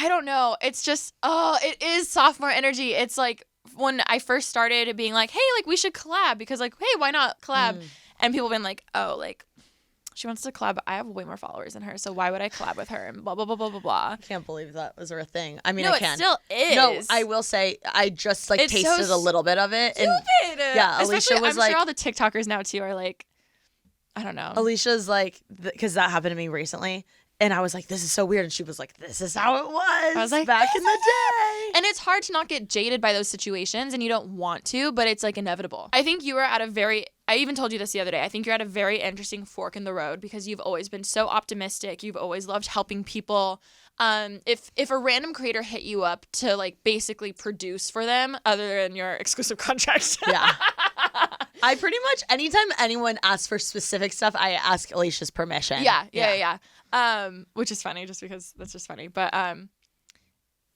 I don't know. It's just, it is sophomore energy. It's like when I first started being like, hey, like we should collab because like, hey, why not collab? And people been like, oh, like she wants to collab. But I have way more followers than her. So why would I collab with her? And blah, blah, blah, blah, blah, blah. I can't believe that was a thing. I mean, no, I can. It still is. No, I will say I just like tasted a little bit of it. Stupid. And, yeah, Alicia was I'm sure all the TikTokers now too are like, I don't know. Alicia's like, because that happened to me recently. And I was like, this is so weird. And she was like, this is how it was, I was like, back in the day. And it's hard to not get jaded by those situations and you don't want to, but it's like inevitable. I think you are at I even told you this the other day. I think you're at a very interesting fork in the road because you've always been so optimistic. You've always loved helping people. If a random creator hit you up to like basically produce for them other than your exclusive contracts. Yeah. I pretty much, anytime anyone asks for specific stuff, I ask Alicia's permission. Yeah. Which is funny just because that's just funny. But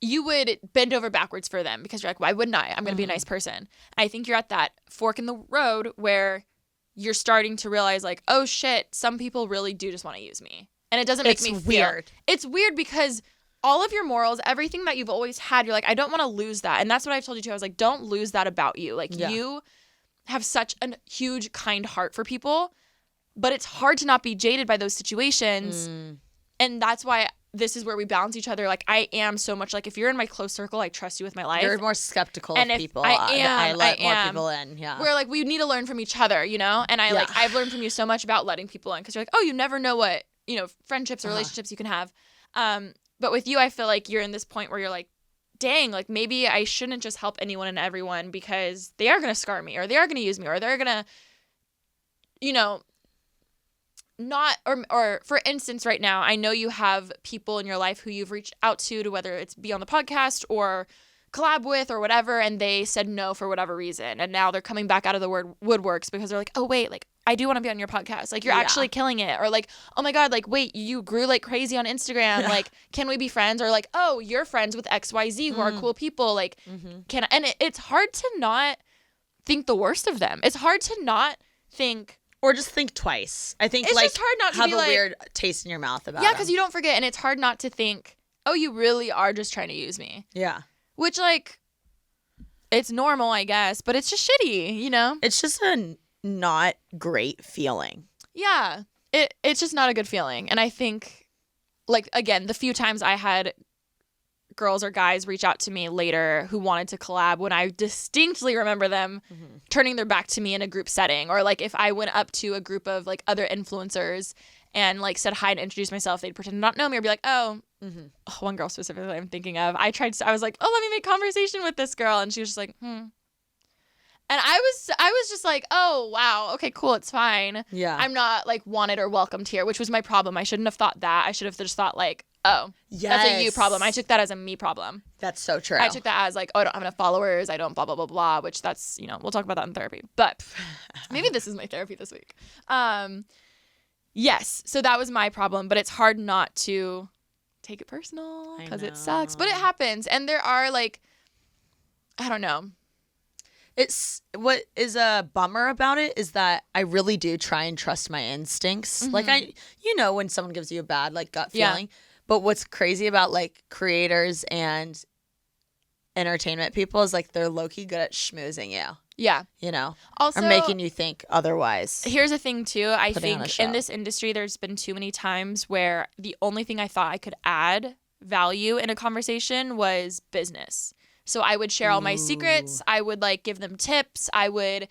you would bend over backwards for them because you're like, why wouldn't I? I'm going to be a nice person. I think you're at that fork in the road where you're starting to realize like, oh shit, some people really do just want to use me. And it doesn't make me feel weird. It's weird because all of your morals, everything that you've always had, you're like, I don't want to lose that. And that's what I've told you too. I was like, don't lose that about you. Like you have such a huge kind heart for people, but it's hard to not be jaded by those situations. And that's why this is where we balance each other. Like I am so much like, if you're in my close circle, I trust you with my life. You're more skeptical of people. I let more people in. Yeah. Where like we need to learn from each other, you know? And I've learned from you so much about letting people in because you're like, oh, you never know what, you know, friendships or relationships you can have. But with you, I feel like you're in this point where you're like, dang, like maybe I shouldn't just help anyone and everyone because they are going to scar me or they are going to use me or they're going to, you know, not, or for instance, right now, I know you have people in your life who you've reached out to whether it's be on the podcast or collab with or whatever, and they said no for whatever reason. And now they're coming back out of the woodworks because they're like, oh, wait, like, I do want to be on your podcast. Like, you're actually killing it. Or like, oh my God, like, wait, you grew like crazy on Instagram. Yeah. Like, can we be friends? Or like, oh, you're friends with XYZ who are cool people. Like, it's hard to not think the worst of them. It's hard to not think. Or just think twice. I think it's like just hard not to have be a like, weird taste in your mouth about it. Yeah, because you don't forget. And it's hard not to think, oh, you really are just trying to use me. Yeah. Which like, it's normal, I guess, but it's just shitty, you know? It's just a not great feeling. Yeah. It's just not a good feeling. And I think, like, again, the few times I had girls or guys reach out to me later who wanted to collab, when I distinctly remember them turning their back to me in a group setting, or like if I went up to a group of like other influencers and like said hi and introduced myself, they'd pretend to not know me or be like, oh, one girl specifically I'm thinking of. I was like, oh, let me make conversation with this girl. And she was just like, And I was just like, oh, wow. Okay, cool. It's fine. Yeah. I'm not like wanted or welcomed here, which was my problem. I shouldn't have thought that. I should have just thought like, oh, that's a you problem. I took that as a me problem. That's so true. I took that as like, oh, I don't have enough followers. I don't blah, blah, blah, blah, which that's, we'll talk about that in therapy. But maybe this is my therapy this week. Yes. So that was my problem. But it's hard not to take it personal because it sucks. But it happens. And there are like, I don't know. It's what is a bummer about it is that I really do try and trust my instincts. Like when someone gives you a bad like gut feeling. Yeah. But what's crazy about like creators and entertainment people is like they're low-key good at schmoozing you. Yeah. Also, or making you think otherwise. Here's the thing too. I think in this industry there's been too many times where the only thing I thought I could add value in a conversation was business. So I would share all my secrets. I would like give them tips. I would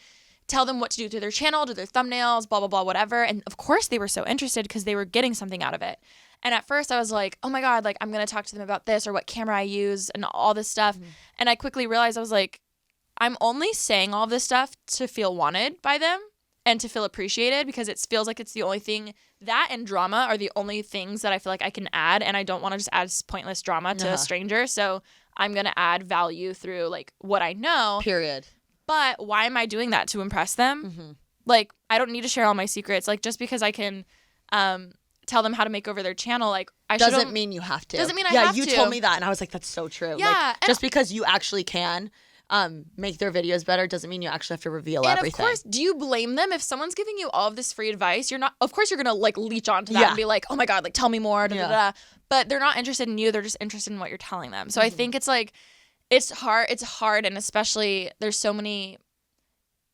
tell them what to do to their channel, to their thumbnails, blah, blah, blah, whatever. And of course they were so interested because they were getting something out of it. And at first I was like, oh my God, like I'm going to talk to them about this or what camera I use and all this stuff. And I quickly realized I was like, I'm only saying all this stuff to feel wanted by them and to feel appreciated because it feels like it's the only thing. That and drama are the only things that I feel like I can add. And I don't want to just add pointless drama to a stranger. So I'm going to add value through like what I know. Period. But why am I doing that? To impress them? Like, I don't need to share all my secrets. Like, just because I can tell them how to make over their channel, like, doesn't mean you have to. Doesn't mean I have to. Yeah, you told me that, and I was like, that's so true. Yeah. Like, just because you actually can make their videos better doesn't mean you actually have to reveal everything. And of course, do you blame them if someone's giving you all of this free advice? You're not. Of course, you're gonna like leech onto that and be like, oh my God, like tell me more. Da, da, da. But they're not interested in you. They're just interested in what you're telling them. So I think it's like. It's hard, and especially there's so many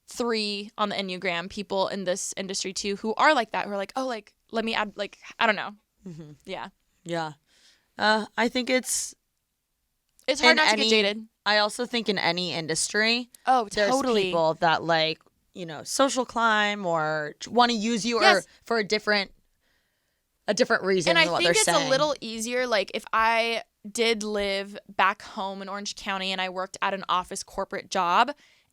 3 on the Enneagram people in this industry too who are like that, who are like, oh, like, let me add, like, I don't know. Yeah. Yeah. I think it's hard not to get jaded. I also think in any industry, there's totally. People that like, social climb or want to use you or for a different reason than what they're saying. And I think it's a little easier, like, if I did live back home in Orange County and I worked at an office corporate job,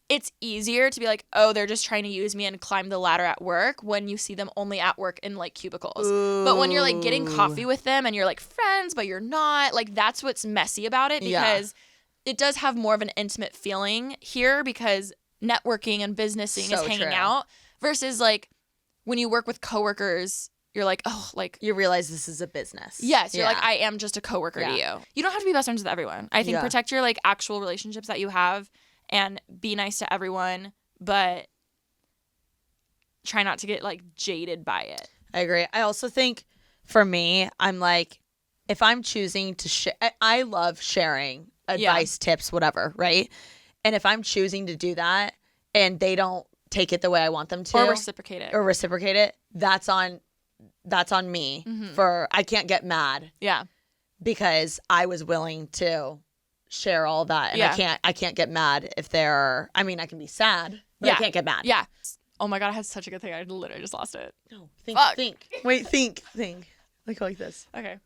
it's easier to be like, oh, they're just trying to use me and climb the ladder at work when you see them only at work in like cubicles. But when you're like getting coffee with them and you're like friends, but you're not, like that's what's messy about it because it does have more of an intimate feeling here because networking and businessing is hanging out versus like when you work with coworkers. You're like, oh, like... You realize this is a business. Yes. You're like, I am just a coworker to you. You don't have to be best friends with everyone. I think protect your, like, actual relationships that you have and be nice to everyone, but try not to get, like, jaded by it. I agree. I also think, for me, I'm like, if I'm choosing to share... I love sharing advice, tips, whatever, right? And if I'm choosing to do that and they don't take it the way I want them to... Or reciprocate it. That's on me for I can't get mad. Yeah. Because I was willing to share all that. And I can't get mad if they're I mean, I can be sad, but I can't get mad. Yeah. Oh my God, I had such a good thing. I literally just lost it. No. Think. Wait, think. Like this. Okay.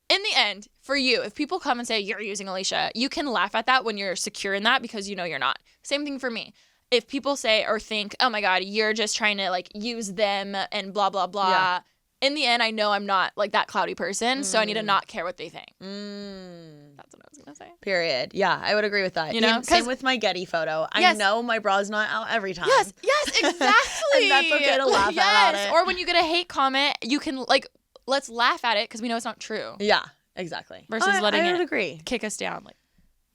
In the end, for you, if people come and say you're using Alicia, you can laugh at that when you're secure in that because you know you're not. Same thing for me. If people say or think, oh my God, you're just trying to like use them and blah, blah, blah. Yeah. In the end, I know I'm not like that cloudy person. So I need to not care what they think. That's what I was going to say. Period. Yeah, I would agree with that. Same with my Getty photo. I know my bra's not out every time. Yes, exactly. And that's okay to laugh at it. Or when you get a hate comment, you can like, let's laugh at it because we know it's not true. Yeah, exactly. Versus letting I would it agree. Kick us down. Like.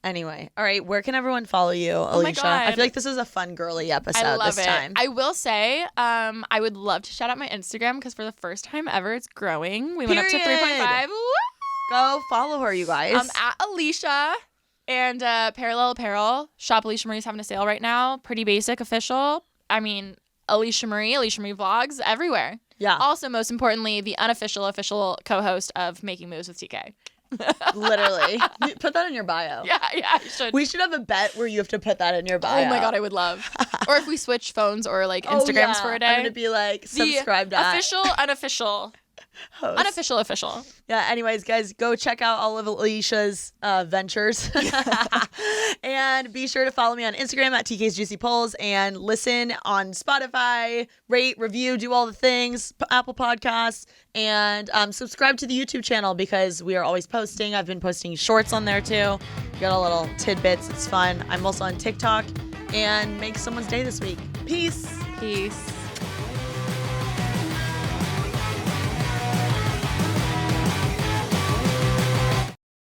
Anyway, all right, where can everyone follow you, Alicia? Oh my God. I feel like this is a fun girly episode this time. I will say, I would love to shout out my Instagram because for the first time ever, it's growing. We went up to 3.5. Go follow her, you guys. At Alicia and Parallel Apparel. Shop Alicia Marie's having a sale right now. Pretty basic, official. I mean, Alicia Marie Vlogs, everywhere. Yeah. Also, most importantly, the unofficial, official co-host of Making Moves with TK. Literally. Put that in your bio. Yeah, I should. We should have a bet where you have to put that in your bio. Oh my God, I would love. Or if we switch phones or like Instagrams for a day. I'm gonna be like subscribe to official, unofficial. Host. Unofficial, official. Yeah, anyways, guys, go check out all of Alicia's ventures. And be sure to follow me on Instagram at TK's Juicy Polls and listen on Spotify, rate, review, do all the things, Apple Podcasts, and subscribe to the YouTube channel because we are always posting. I've been posting shorts on there too. Got a little tidbits. It's fun. I'm also on TikTok and make someone's day this week. Peace. Peace.